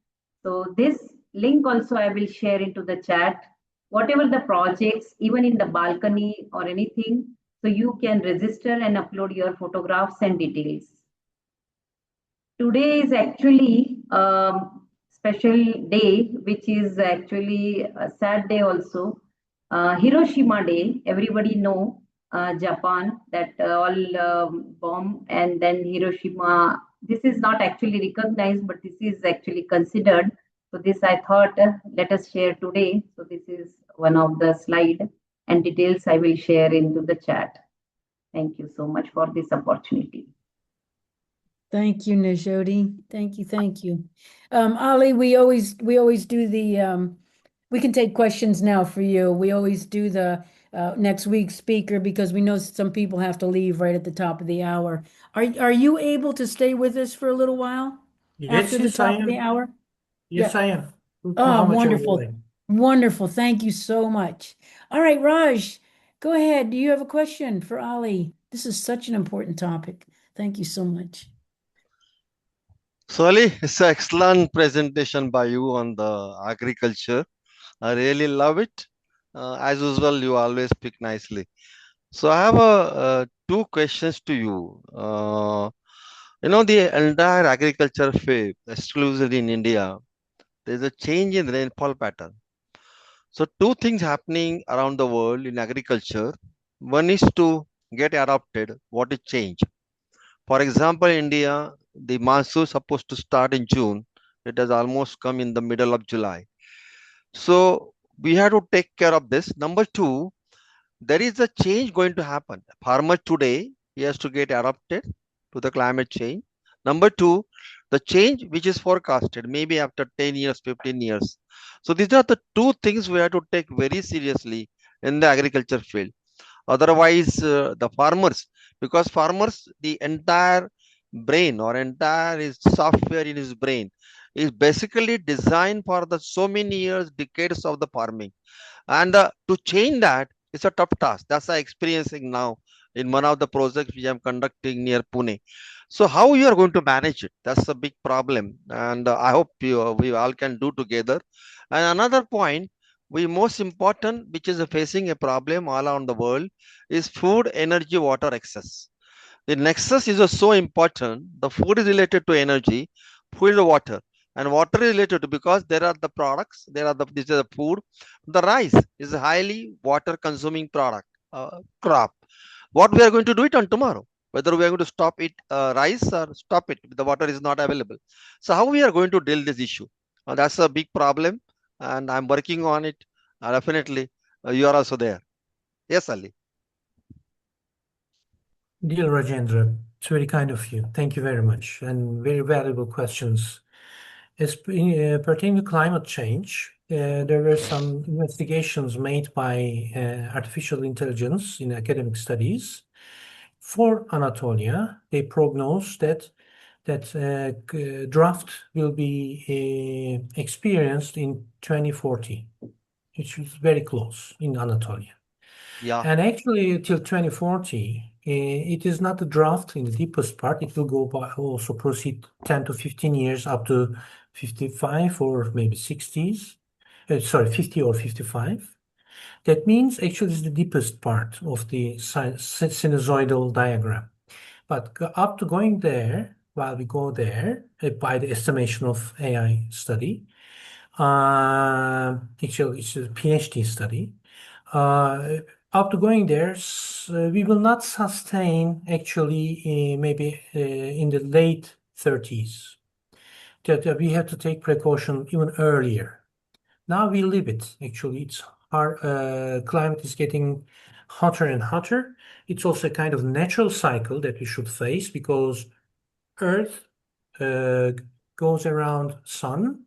Speaker 4: So this link also I will share into the chat. Whatever the projects, even in the balcony or anything, so you can register and upload your photographs and details. Today is actually a special day, which is actually a sad day also. Hiroshima Day, everybody know Japan, that all bomb, and then Hiroshima. This is not actually recognized, but this is actually considered. So this I thought let us share today. So this is one of the slide, and details I will share into the chat. Thank you so much for this opportunity.
Speaker 1: Thank you, Najodi. Thank you, thank you. Ali, we always do the we can take questions now for you. We always do the next week's speaker because we know some people have to leave right at the top of the hour. Are you able to stay with us for a little while after the
Speaker 6: Yes, I
Speaker 1: top of the
Speaker 6: am.
Speaker 1: hour?
Speaker 6: Yes,
Speaker 1: Yeah.
Speaker 6: I am.
Speaker 1: Oh,
Speaker 6: How much are you
Speaker 1: wonderful.
Speaker 6: willing?
Speaker 1: Wonderful. Thank you so much. All right, Raj, go ahead. Do you have a question for Ali? This is such an important topic. Thank you so much.
Speaker 7: So Ali, it's an excellent presentation by you on the agriculture. I really love it. As usual, you always speak nicely. So I have two questions to you. The entire agriculture field, exclusively in India, there's a change in rainfall pattern. So two things happening around the world in agriculture. One is to get adopted. What is change? For example, India, The monsoon is supposed to start in June. It has almost come in the middle of July. So we have to take care of this. Number two, there is a change going to happen. Farmer today, he has to get adapted to the climate change. Number two, the change which is forecasted maybe after 10 years, 15 years. So these are the two things we have to take very seriously in the agriculture field. Otherwise, the farmers, because farmers, the entire brain or entire his software in his brain is basically designed for the so many years, decades of the farming. And to change that is a tough task. That's I experiencing now in one of the projects which I'm conducting near Pune. So how you are going to manage it? That's a big problem. And I hope we all can do together. And another point, we most important, which is facing a problem all around the world, is food, energy, water access. The nexus is so important. The food is related to energy, food is water, and water is related to because there are the products, there are the this is the food. The rice is a highly water consuming product crop. What we are going to do it on tomorrow? Whether we are going to stop it rice or stop it, the water is not available. So how we are going to deal this issue? That's a big problem, and I'm working on it. Definitely, you are also there. Yes, Ali.
Speaker 6: Dear Rajendra, it's very kind of you. Thank you very much, and very valuable questions. As pertaining to climate change, there were some investigations made by artificial intelligence in academic studies. For Anatolia, they prognose that drought will be experienced in 2040, which is very close in Anatolia.
Speaker 7: Yeah.
Speaker 6: And actually, till 2040, it is not a drought in the deepest part. It will go by also proceed 10 to 15 years up to 55 or maybe 60s. Sorry, 50 or 55. That means actually it's the deepest part of the sinusoidal diagram. But up to going there, while we go there, by the estimation of AI study, actually it's a PhD study, up to going there, we will not sustain actually maybe in the late 30s. That we have to take precaution even earlier. Now we live it. Actually, it's our climate is getting hotter and hotter. It's also a kind of natural cycle that we should face because Earth goes around sun,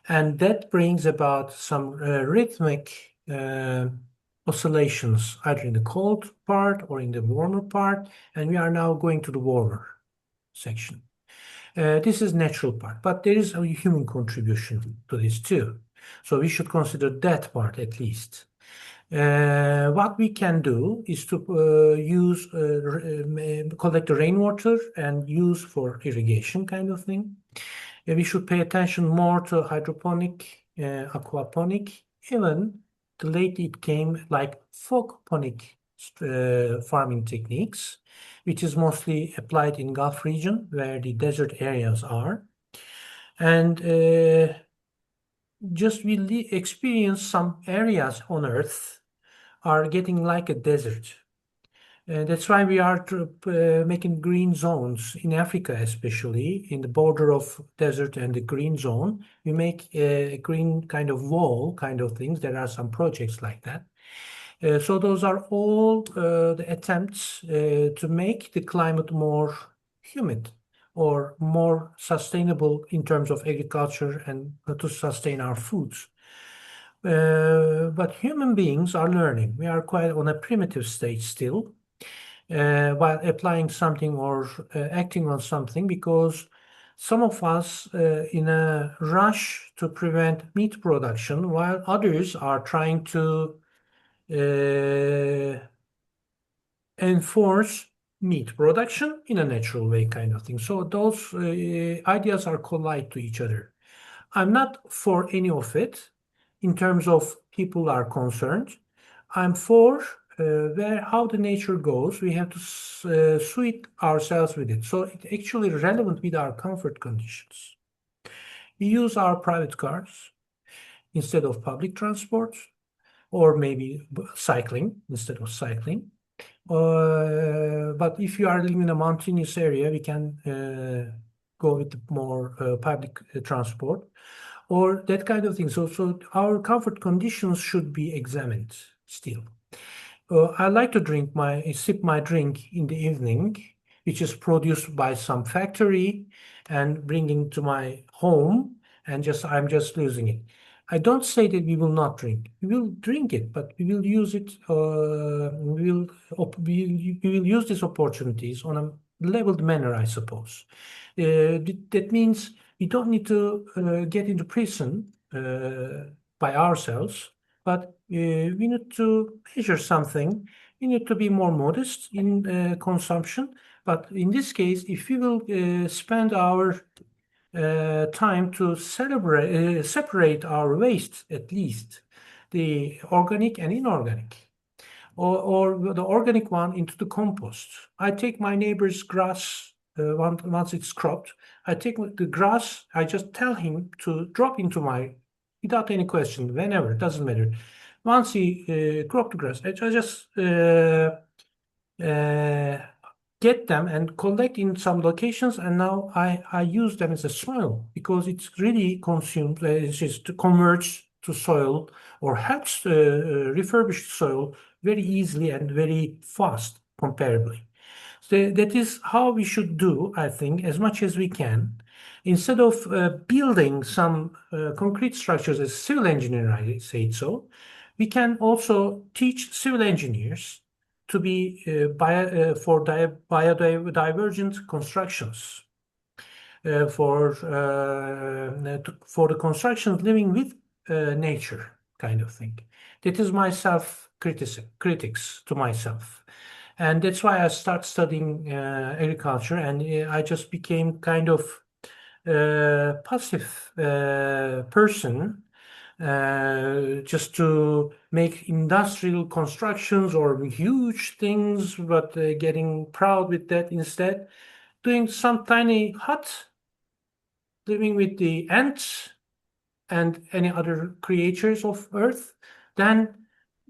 Speaker 6: and that brings about some rhythmic oscillations either in the cold part or in the warmer part, and we are now going to the warmer section. This is natural part, but there is a human contribution to this too. So we should consider that part at least. What we can do is to collect the rainwater and use for irrigation kind of thing. We should pay attention more to hydroponic, aquaponic, even lately it came like fogponic farming techniques, which is mostly applied in Gulf region where the desert areas are. And just we experience some areas on Earth are getting like a desert. That's why we are making green zones in Africa, especially in the border of desert and the green zone. We make a green kind of wall kind of things. There are some projects like that. So those are all the attempts to make the climate more humid or more sustainable in terms of agriculture and to sustain our foods. But human beings are learning. We are quite on a primitive stage still, while applying something or acting on something, because some of us in a rush to prevent meat production, while others are trying to enforce meat production in a natural way kind of thing. So those ideas are collide to each other. I'm not for any of it in terms of people are concerned. I'm for how the nature goes. We have to suit ourselves with it. So it's actually relevant with our comfort conditions. We use our private cars instead of public transport, or maybe cycling instead of cycling. But if you are living in a mountainous area, we can go with the more public transport, or that kind of thing. So our comfort conditions should be examined still. I like to sip my drink in the evening, which is produced by some factory and bringing to my home, and I'm just losing it. I don't say that we will not drink. We will drink it, but we will use it. We will use these opportunities on a leveled manner, I suppose. That means we don't need to get into prison by ourselves, but we need to measure something. We need to be more modest in consumption. But in this case, if we will spend our time to separate our waste, at least the organic and inorganic, or the organic one into the compost. I take my neighbor's grass once it's cropped. I take the grass. I just tell him to drop into without any question, whenever, it doesn't matter. Once he cropped the grass, I just get them and collect in some locations, and now I use them as a soil because it's really consumed. It's just converts to soil or helps refurbish soil very easily and very fast, comparably. So that is how we should do, I think, as much as we can. Instead of building some concrete structures as civil engineer, I say so, we can also teach civil engineers to be biodivergent constructions, for the constructions living with nature, kind of thing. That is my critics to myself. And that's why I start studying agriculture, and I just became kind of passive person, just to make industrial constructions or huge things, but getting proud with that instead. Doing some tiny hut, living with the ants and any other creatures of Earth, then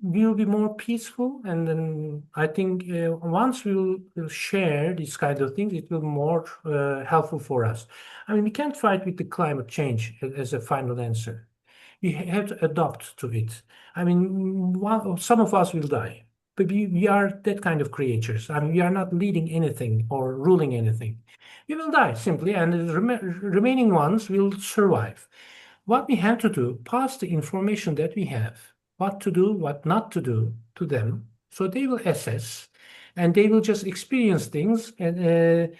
Speaker 6: we'll be more peaceful. And then I think once we'll share these kind of things, it will be more helpful for us. I mean, we can't fight with the climate change as a final answer. We have to adapt to it. I mean, some of us will die, but we are that kind of creatures. I mean, we are not leading anything or ruling anything. We will die simply, and the remaining ones will survive. What we have to do, pass the information that we have, what to do, what not to do to them, so they will assess, and they will just experience things, and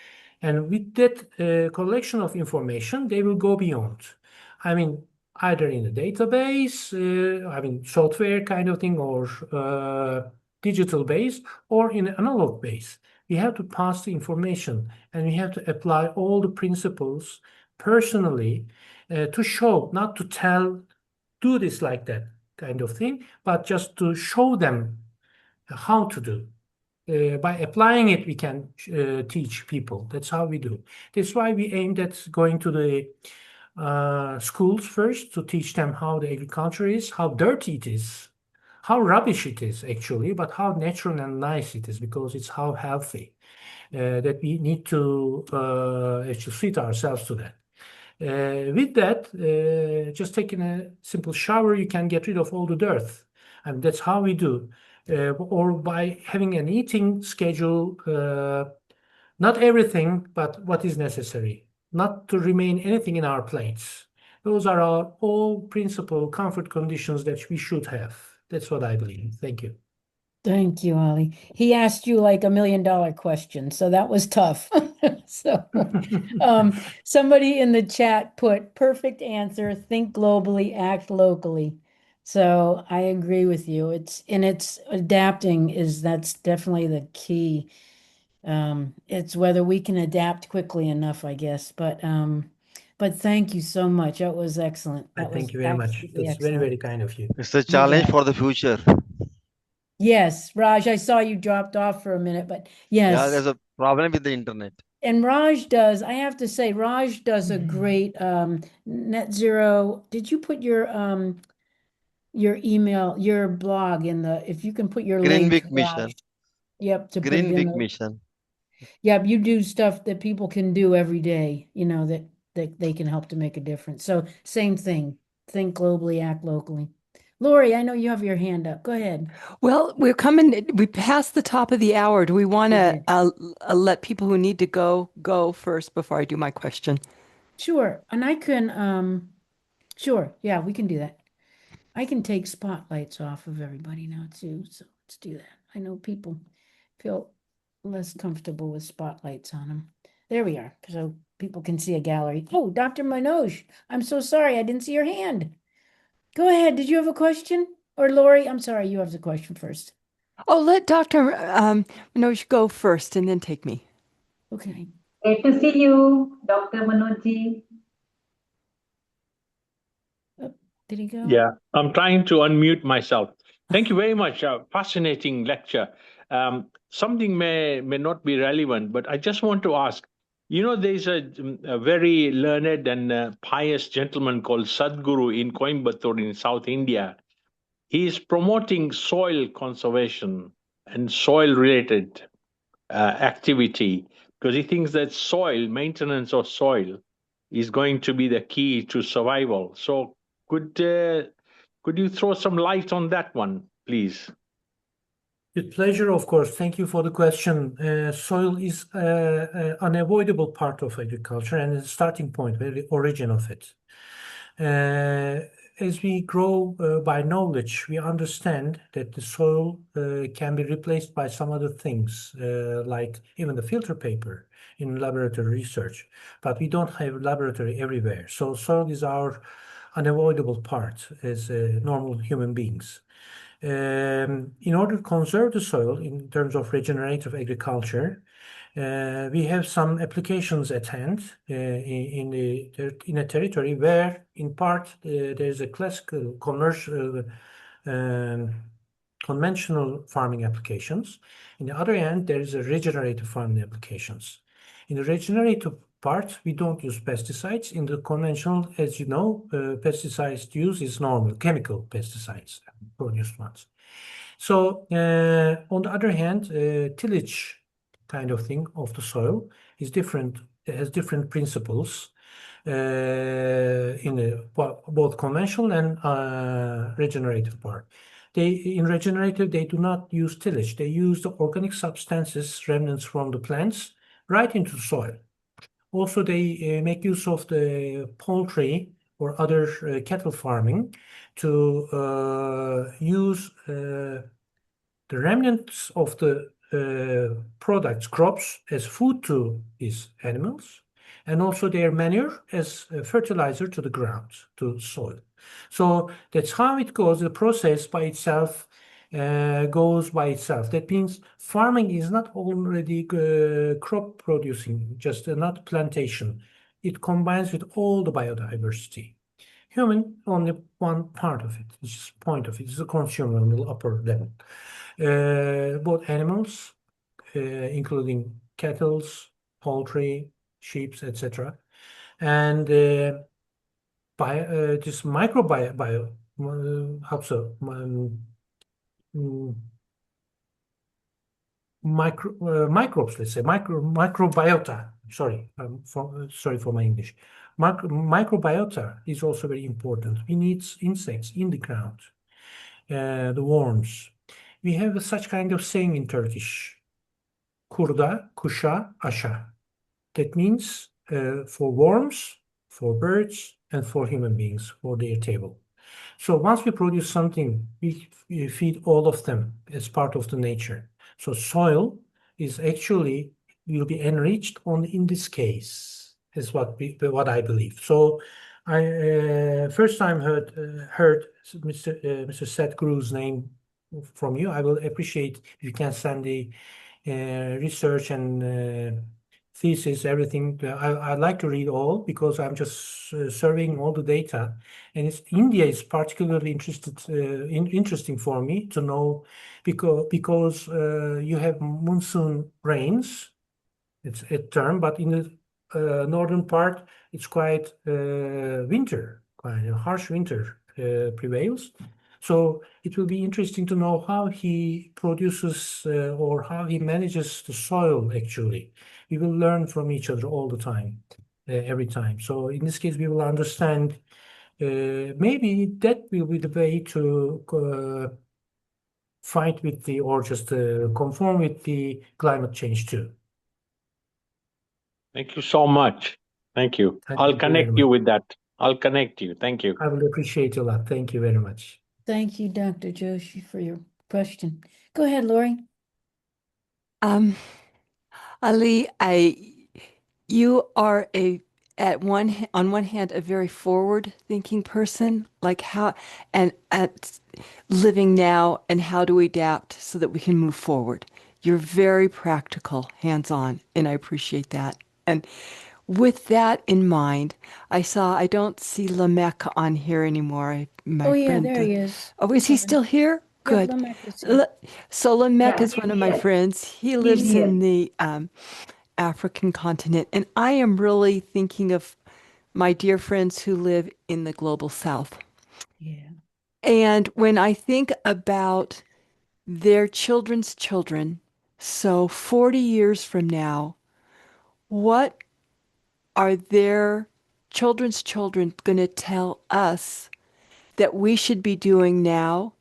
Speaker 6: with that collection of information, they will go beyond. I mean, either in a database, software kind of thing, or digital base, or in an analog base. We have to pass the information, and we have to apply all the principles personally, to show, not to tell, do this like that kind of thing, but just to show them how to do. By applying it, we can teach people. That's how we do. That's why we aimed at going to the schools first to teach them how the agriculture is, how dirty it is, how rubbish it is actually, but how natural and nice it is, because it's how healthy. That we need to actually fit ourselves to that. With that, just taking a simple shower, you can get rid of all the dirt. And that's how we do. Or by having an eating schedule, not everything, but what is necessary, not to remain anything in our plates. Those are all principal comfort conditions that we should have. That's what I believe. Thank you.
Speaker 1: Thank you, Ali. He asked you like $1 million question, so that was tough. So, somebody in the chat put perfect answer, think globally, act locally. So I agree with you. It's adapting that's definitely the key. It's whether we can adapt quickly enough, I guess. But thank you so much. That was excellent. That was
Speaker 6: Thank you very much.
Speaker 1: absolutely
Speaker 6: That's very,
Speaker 1: excellent.
Speaker 6: very kind of you.
Speaker 7: It's a
Speaker 1: You
Speaker 7: challenge
Speaker 1: bet.
Speaker 7: for the future.
Speaker 1: Yes, Raj, I saw you dropped off for a minute, but
Speaker 7: Yeah,
Speaker 1: yes.
Speaker 7: there's a problem with the internet.
Speaker 1: And I have to say, Raj does a great net zero. Did you put your email, your blog if you can put your link,
Speaker 7: Greenwick
Speaker 1: Raj.
Speaker 7: mission.
Speaker 1: Yep, to put it in
Speaker 7: Greenwick
Speaker 1: the
Speaker 7: mission.
Speaker 1: Yeah, you do stuff that people can do every day, that they can help to make a difference. So same thing. Think globally, act locally. Lori, I know you have your hand up. Go ahead.
Speaker 8: Well, we passed the top of the hour. Do we want to let people who need to go first before I do my question?
Speaker 1: Sure. And I can, sure. Yeah, we can do that. I can take spotlights off of everybody now too. So let's do that. I know people feel less comfortable with spotlights on them. There we are. So people can see a gallery. Oh, Dr. Manoj, I'm so sorry. I didn't see your hand. Go ahead. Did you have a question? Or Lori, I'm sorry, you have the question first.
Speaker 8: Oh, let Dr. Manoj go first and then take me.
Speaker 1: Okay.
Speaker 4: Great to see you, Dr. Manoj.
Speaker 1: Did he go?
Speaker 9: Yeah, I'm trying to unmute myself. Thank you very much. Fascinating lecture. Something may not be relevant, but I just want to ask. There's a very learned and pious gentleman called Sadhguru in Coimbatore in South India. He is promoting soil conservation and soil-related activity because he thinks that maintenance of soil, is going to be the key to survival. So could you throw some light on that one, please?
Speaker 6: With pleasure, of course. Thank you for the question. Soil is an unavoidable part of agriculture and the starting point, the origin of it. As we grow by knowledge, we understand that the soil can be replaced by some other things, like even the filter paper in laboratory research. But we don't have laboratory everywhere. So soil is our unavoidable part as normal human beings. In order to conserve the soil in terms of regenerative agriculture, we have some applications at hand in a territory where, in part, there is a classical commercial conventional farming applications. In the other hand, there is a regenerative farming applications. In the regenerative part, we don't use pesticides. In the conventional, as you know, pesticides use is normal, chemical pesticides, produced ones. So on the other hand, tillage kind of thing of the soil is different. It has different principles in both conventional and regenerative part. In regenerative, they do not use tillage. They use the organic substances, remnants from the plants, right into the soil. Also, they make use of the poultry or other cattle farming to use the remnants of the products, crops, as food to these animals, and also their manure as fertilizer to the ground, to soil. So that's how it goes. The process by itself goes by itself. That means farming is not already crop producing, just not plantation. It combines with all the biodiversity. Human, only one part of it, it's just point of it, it's the consumer on the upper level. Both animals, including cattle, poultry, sheep, etc., and this microbes, let's say, microbiota. Sorry, sorry for my English. Microbiota is also very important. We need insects in the ground, the worms. We have such kind of saying in Turkish, kurda, kuşa, aşa. That means for worms, for birds, and for human beings, for their table. So once we produce something, we feed all of them as part of the nature. So soil is actually will be enriched only in this case, is what I believe. So I first time heard Mr. Sadhguru's name from you. I will appreciate if you can send the research and thesis, everything. I'd like to read all because I'm just surveying all the data, and India is particularly interesting for me to know because you have monsoon rains. It's a term, but in the northern part, it's quite winter, quite a harsh winter prevails. So it will be interesting to know how he produces or how he manages the soil, actually. We will learn from each other all the time, every time. So in this case, we will understand maybe that will be the way to fight with the, or just conform with the climate change too.
Speaker 9: Thank you so much. Thank you.
Speaker 6: Thank
Speaker 9: I'll
Speaker 6: you very
Speaker 9: connect you
Speaker 6: much.
Speaker 9: with that. I'll connect you. Thank you.
Speaker 6: I will appreciate a lot. Thank you very much.
Speaker 1: Thank you, Dr. Joshi, for your question. Go ahead, Lori.
Speaker 8: Ali, you are on one hand a very forward-thinking person, like how and at living now and how do we adapt so that we can move forward. You're very practical, hands-on, and I appreciate that. And with that in mind, I don't see Lamech on here anymore. My
Speaker 1: Oh, yeah,
Speaker 8: friend,
Speaker 1: there he is.
Speaker 8: oh, is he still here?
Speaker 1: Yep,
Speaker 8: Good.
Speaker 1: Lamech is here.
Speaker 8: So Lamech
Speaker 4: Yeah,
Speaker 8: is one
Speaker 4: he's
Speaker 8: of my
Speaker 4: here.
Speaker 8: friends. He
Speaker 4: He's
Speaker 8: lives
Speaker 4: here.
Speaker 8: in the African continent, and I am really thinking of my dear friends who live in the global south.
Speaker 1: Yeah.
Speaker 8: And when I think about their children's children, so 40 years from now, what are their children's children going to tell us that we should be doing now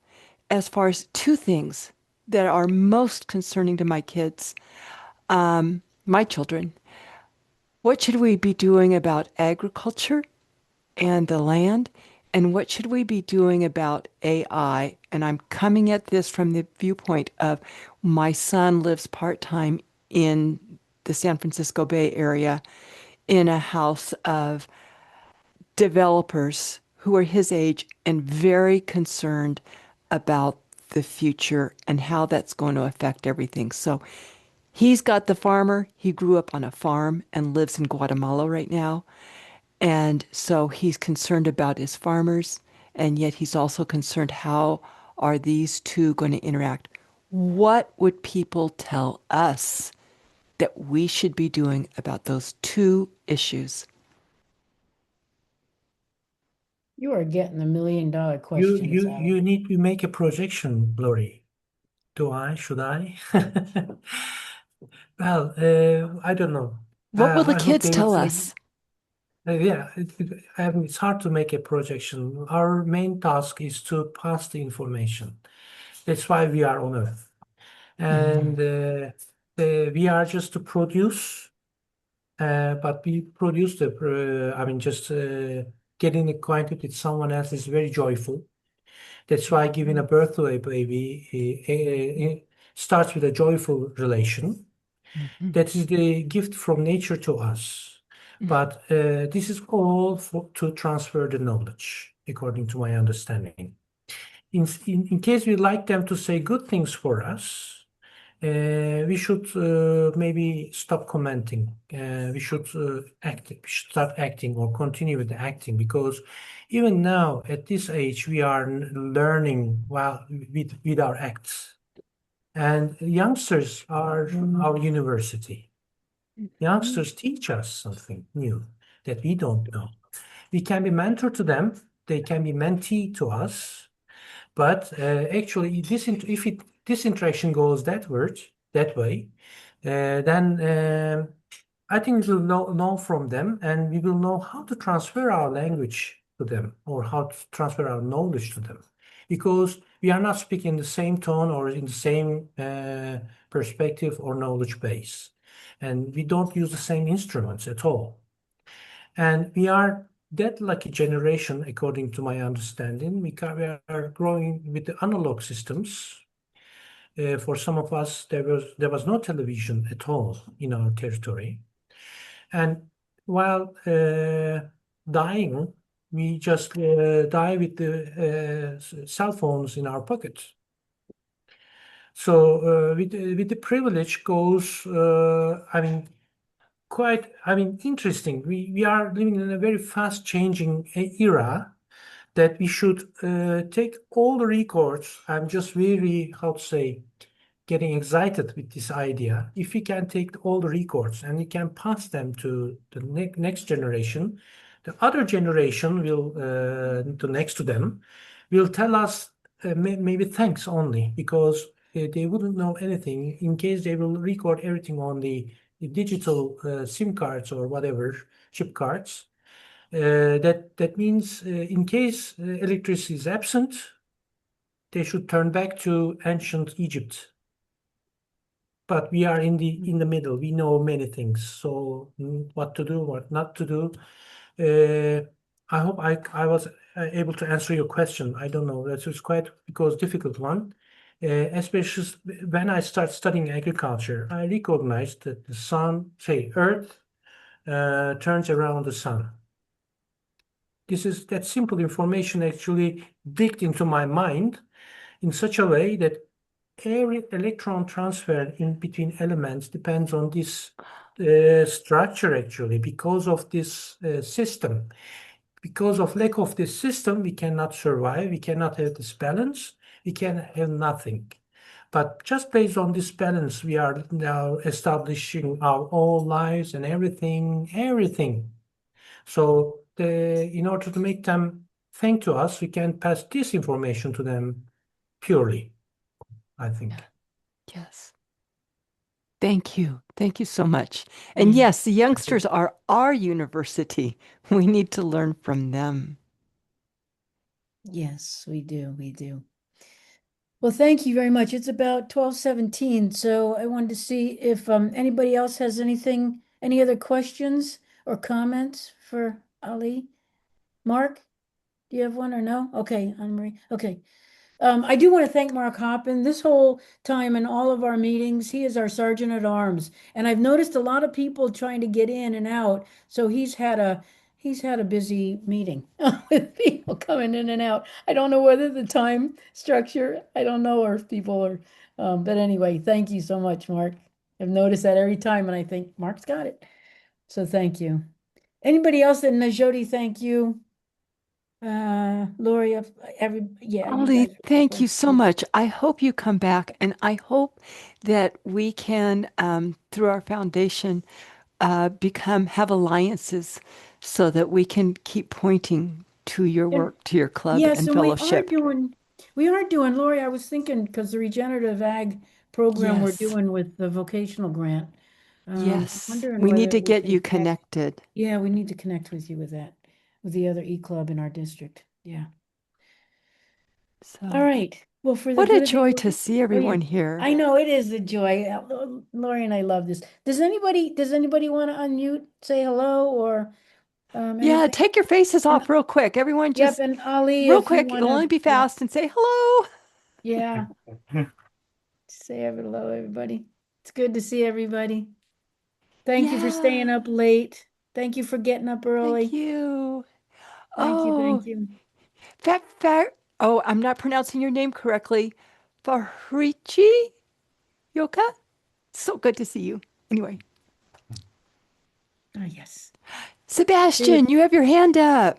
Speaker 8: as far as two things that are most concerning to my kids, my children? What should we be doing about agriculture and the land? And what should we be doing about AI? And I'm coming at this from the viewpoint of my son lives part-time in the San Francisco Bay Area in a house of developers who are his age and very concerned about the future and how that's going to affect everything. So he's got the farmer. He grew up on a farm and lives in Guatemala right now. And so he's concerned about his farmers, and yet he's also concerned how are these two going to interact? What would people tell us that we should be doing about those two issues?
Speaker 1: You are getting the $1,000,000
Speaker 6: You
Speaker 1: questions
Speaker 6: you
Speaker 1: out.
Speaker 6: you need to make a projection, Lori. Do I? Should I? Well, I don't know.
Speaker 8: What will the
Speaker 6: I hope
Speaker 8: kids
Speaker 6: they will
Speaker 8: tell
Speaker 6: say,
Speaker 8: us?
Speaker 6: yeah, it's hard to make a projection. Our main task is to pass the information. That's why we are on Earth. And we are just to produce, but we produce just getting acquainted with someone else is very joyful. That's why giving a birth to a baby starts with a joyful relation.
Speaker 8: Mhm.
Speaker 6: That is the gift from nature to us. But this is all to transfer the knowledge, according to my understanding. In case we like them to say good things for us, we should maybe stop commenting. We should act. We should start acting or continue with the acting, because even now at this age we are learning well with our acts. And youngsters are our university. Youngsters teach us something new that we don't know. We can be mentor to them. They can be mentee to us. But actually, this interaction goes that way, then I think we will know from them, and we will know how to transfer our language to them or how to transfer our knowledge to them, because we are not speaking the same tone or in the same perspective or knowledge base, and we don't use the same instruments at all. And we are that lucky generation, according to my understanding. We are growing with the analog systems. For some of us, there was no television at all in our territory. And while dying, we just die with the cell phones in our pockets. So with the privilege goes, interesting. We are living in a very fast changing era that we should take all the records. I'm just really, how to say, getting excited with this idea. If we can take all the records and we can pass them to the next generation, the other generation will, the next to them, will tell us maybe thanks only, because they wouldn't know anything in case they will record everything on the digital SIM cards or whatever chip cards. That means in case electricity is absent, they should turn back to ancient Egypt. But we are in the middle. We know many things. So what to do, what not to do. I hope I was able to answer your question. I don't know. That was quite because difficult one. Especially when I start studying agriculture, I recognized that the sun, say Earth, turns around the sun. That simple information actually digged into my mind in such a way that every electron transfer in between elements depends on this structure actually because of this system. Because of lack of this system, we cannot survive, we cannot have this balance, we can have nothing. But just based on this balance, we are now establishing our own lives and everything. So in order to make them thank to us, we can pass this information to them purely, I think.
Speaker 8: Yes. Thank you. Thank you so much. And yes, the youngsters are our university. We need to learn from them.
Speaker 1: Yes, we do. We do. Well, thank you very much. It's about 12:17, so I wanted to see if anybody else has anything, any other questions or comments for Ali? Mark, do you have one or no? Okay, Anne-Marie. Okay. I do want to thank Mark Hoppin. This whole time in all of our meetings, he is our sergeant at arms. And I've noticed a lot of people trying to get in and out. So he's had a busy meeting with people coming in and out. I don't know whether the time structure, I don't know, or if people are, but anyway, thank you so much, Mark. I've noticed that every time and I think Mark's got it. So thank you. Anybody else? And Najodi, thank you. Lori, you
Speaker 8: Ali,
Speaker 1: guys.
Speaker 8: thank you so much. I hope you come back, and I hope that we can, through our foundation, have alliances so that we can keep pointing to your work, to your club
Speaker 1: Yes,
Speaker 8: and
Speaker 1: and
Speaker 8: fellowship.
Speaker 1: we are doing, Lori, I was thinking, because the regenerative ag program we're
Speaker 8: Yes.
Speaker 1: doing with the vocational grant.
Speaker 8: Yes,
Speaker 1: Wondering
Speaker 8: we need
Speaker 1: whether
Speaker 8: to
Speaker 1: we
Speaker 8: get you
Speaker 1: can connect.
Speaker 8: connected.
Speaker 1: Yeah, we need to connect with you with that, with the other e-club in our district. Yeah. All
Speaker 8: So,
Speaker 1: right. Well, for the
Speaker 8: what a
Speaker 1: good of the
Speaker 8: joy to
Speaker 1: order.
Speaker 8: see
Speaker 1: Oh, yeah.
Speaker 8: everyone here.
Speaker 1: I know it is a joy. Lori and I love this. Does anybody want to unmute, say hello or
Speaker 8: Yeah,
Speaker 1: anything?
Speaker 8: take your faces
Speaker 1: And
Speaker 8: off real quick. Everyone
Speaker 1: yep,
Speaker 8: just
Speaker 1: and Ali,
Speaker 8: real
Speaker 1: if you
Speaker 8: quick.
Speaker 1: want
Speaker 8: It'll only
Speaker 1: to,
Speaker 8: be fast and say hello.
Speaker 1: yeah. Say hello, everybody. It's good to see everybody. Thank you for staying
Speaker 8: Yeah,
Speaker 1: up late. Thank you for getting up
Speaker 8: thank
Speaker 1: early.
Speaker 8: you.
Speaker 1: Thank you,
Speaker 8: Oh,
Speaker 1: thank you.
Speaker 8: oh, I'm not pronouncing your name correctly. Fahrichi Yoka? So good to see you. Anyway,
Speaker 1: Ah, yes.
Speaker 8: Sebastian, you have your hand up.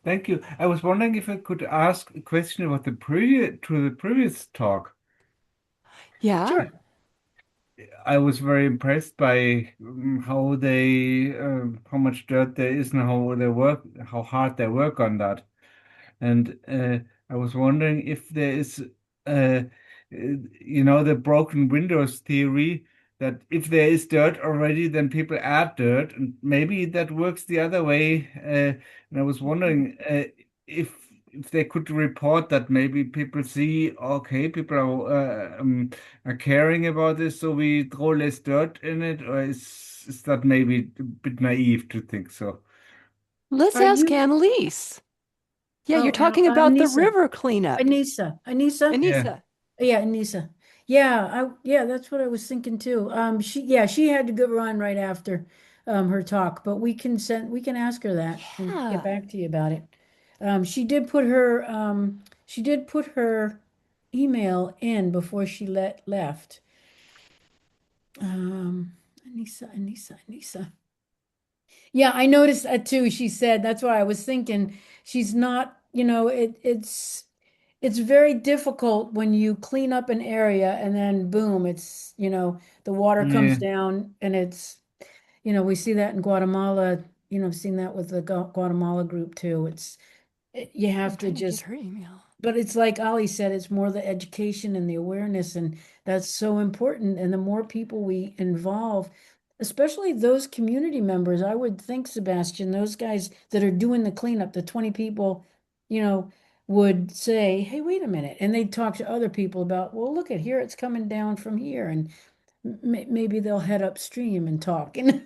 Speaker 5: Thank you. I was wondering if I could ask a question about the previous talk.
Speaker 8: Yeah.
Speaker 1: Sure.
Speaker 5: I was very impressed by how much dirt there is and how hard they work on that. And I was wondering if there is, the broken windows theory, that if there is dirt already, then people add dirt, and maybe that works the other way. And I was wondering if they could report that maybe people see, okay, people are caring about this, so we throw less dirt in it, or is that maybe a bit naive to think so?
Speaker 8: Let's
Speaker 1: Are
Speaker 8: ask
Speaker 1: you?
Speaker 8: Annalise. Yeah, you're
Speaker 1: Oh,
Speaker 8: talking about the
Speaker 1: Anissa.
Speaker 8: river cleanup.
Speaker 1: Anissa.
Speaker 5: Yeah.
Speaker 8: Anissa.
Speaker 1: Yeah, Anissa. Yeah, that's what I was thinking too. She had to go run right after her talk, but we can ask her that and get
Speaker 8: Yeah.
Speaker 1: back to you about it. She did put her email in before she left. Anissa. Yeah, I noticed that too. She said that's why I was thinking she's not, it's very difficult when you clean up an area and then boom, the water comes
Speaker 5: Yeah.
Speaker 1: down and we see that in Guatemala, I've seen that with the Guatemala group too. You
Speaker 8: I'm
Speaker 1: have to
Speaker 8: trying to get
Speaker 1: just
Speaker 8: her email.
Speaker 1: But it's like Ali said, it's more the education and the awareness, and that's so important. And the more people we involve, especially those community members, I would think, Sebastian, those guys that are doing the cleanup, the 20 people, you know, would say, hey, wait a minute. And they'd talk to other people about, well, look at here, it's coming down from here. And maybe they'll head upstream and talk. And,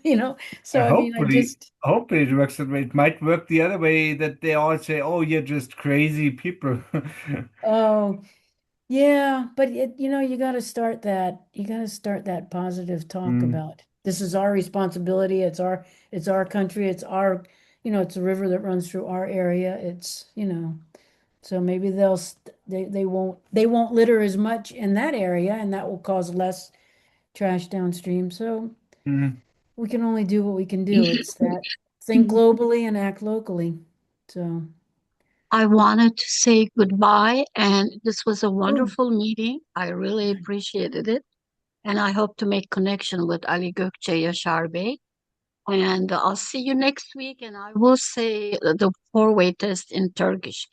Speaker 1: so I mean,
Speaker 5: Hopefully it works that way. It might work the other way that they all say, "Oh, you're just crazy people."
Speaker 1: oh, yeah, but you got to start that. You got to start that positive talk
Speaker 5: Mm,
Speaker 1: about this is our responsibility. It's our country. It's a river that runs through our area. So maybe they won't litter as much in that area, and that will cause less trash downstream. So
Speaker 5: mm,
Speaker 1: we can only do what we can do. It's that think globally and act locally. So,
Speaker 10: I wanted to say goodbye, and this was a
Speaker 1: oh,
Speaker 10: wonderful meeting. I really appreciated it, and I hope to make connection with Ali Gökçe Yaşar Bey. And I'll see you next week, and I will say the four-way test in Turkish.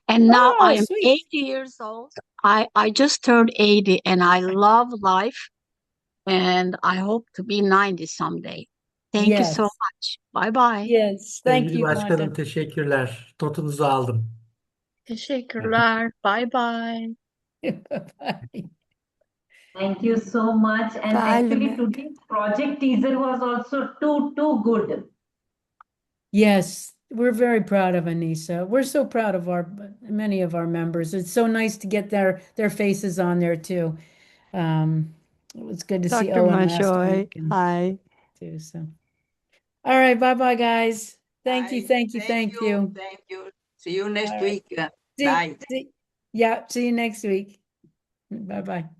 Speaker 10: And now I
Speaker 1: oh,
Speaker 10: am
Speaker 1: sweet.
Speaker 10: 80 years old. I just turned 80, and I love life, and I hope to be 90 someday. Thank you so
Speaker 1: Yes.
Speaker 10: much. Bye bye.
Speaker 1: Yes. Thank
Speaker 6: Sevgili
Speaker 1: you, Magda.
Speaker 6: başkanım, teşekkürler. Notunuzu aldım.
Speaker 10: Teşekkürler. Bye bye.
Speaker 1: Bye-bye.
Speaker 4: Thank you so much. And
Speaker 8: Bye,
Speaker 4: actually,
Speaker 8: Lamette.
Speaker 4: today's project teaser was also too good.
Speaker 1: Yes, we're very proud of Anissa. We're so proud of many of our members. It's so nice to get their faces on there too. It was good to see
Speaker 8: Dr.
Speaker 1: Owen last
Speaker 8: Mashoy.
Speaker 1: week and
Speaker 8: Hi.
Speaker 1: too. So, all right, bye-bye, guys. Thank you,
Speaker 11: Bye.
Speaker 1: thank you,
Speaker 11: Thank
Speaker 1: thank
Speaker 11: you.
Speaker 1: you.
Speaker 11: Thank you. See you
Speaker 1: All
Speaker 11: next
Speaker 1: right.
Speaker 11: week.
Speaker 1: See,
Speaker 11: Bye.
Speaker 1: see, yeah, see you next week. Bye-bye.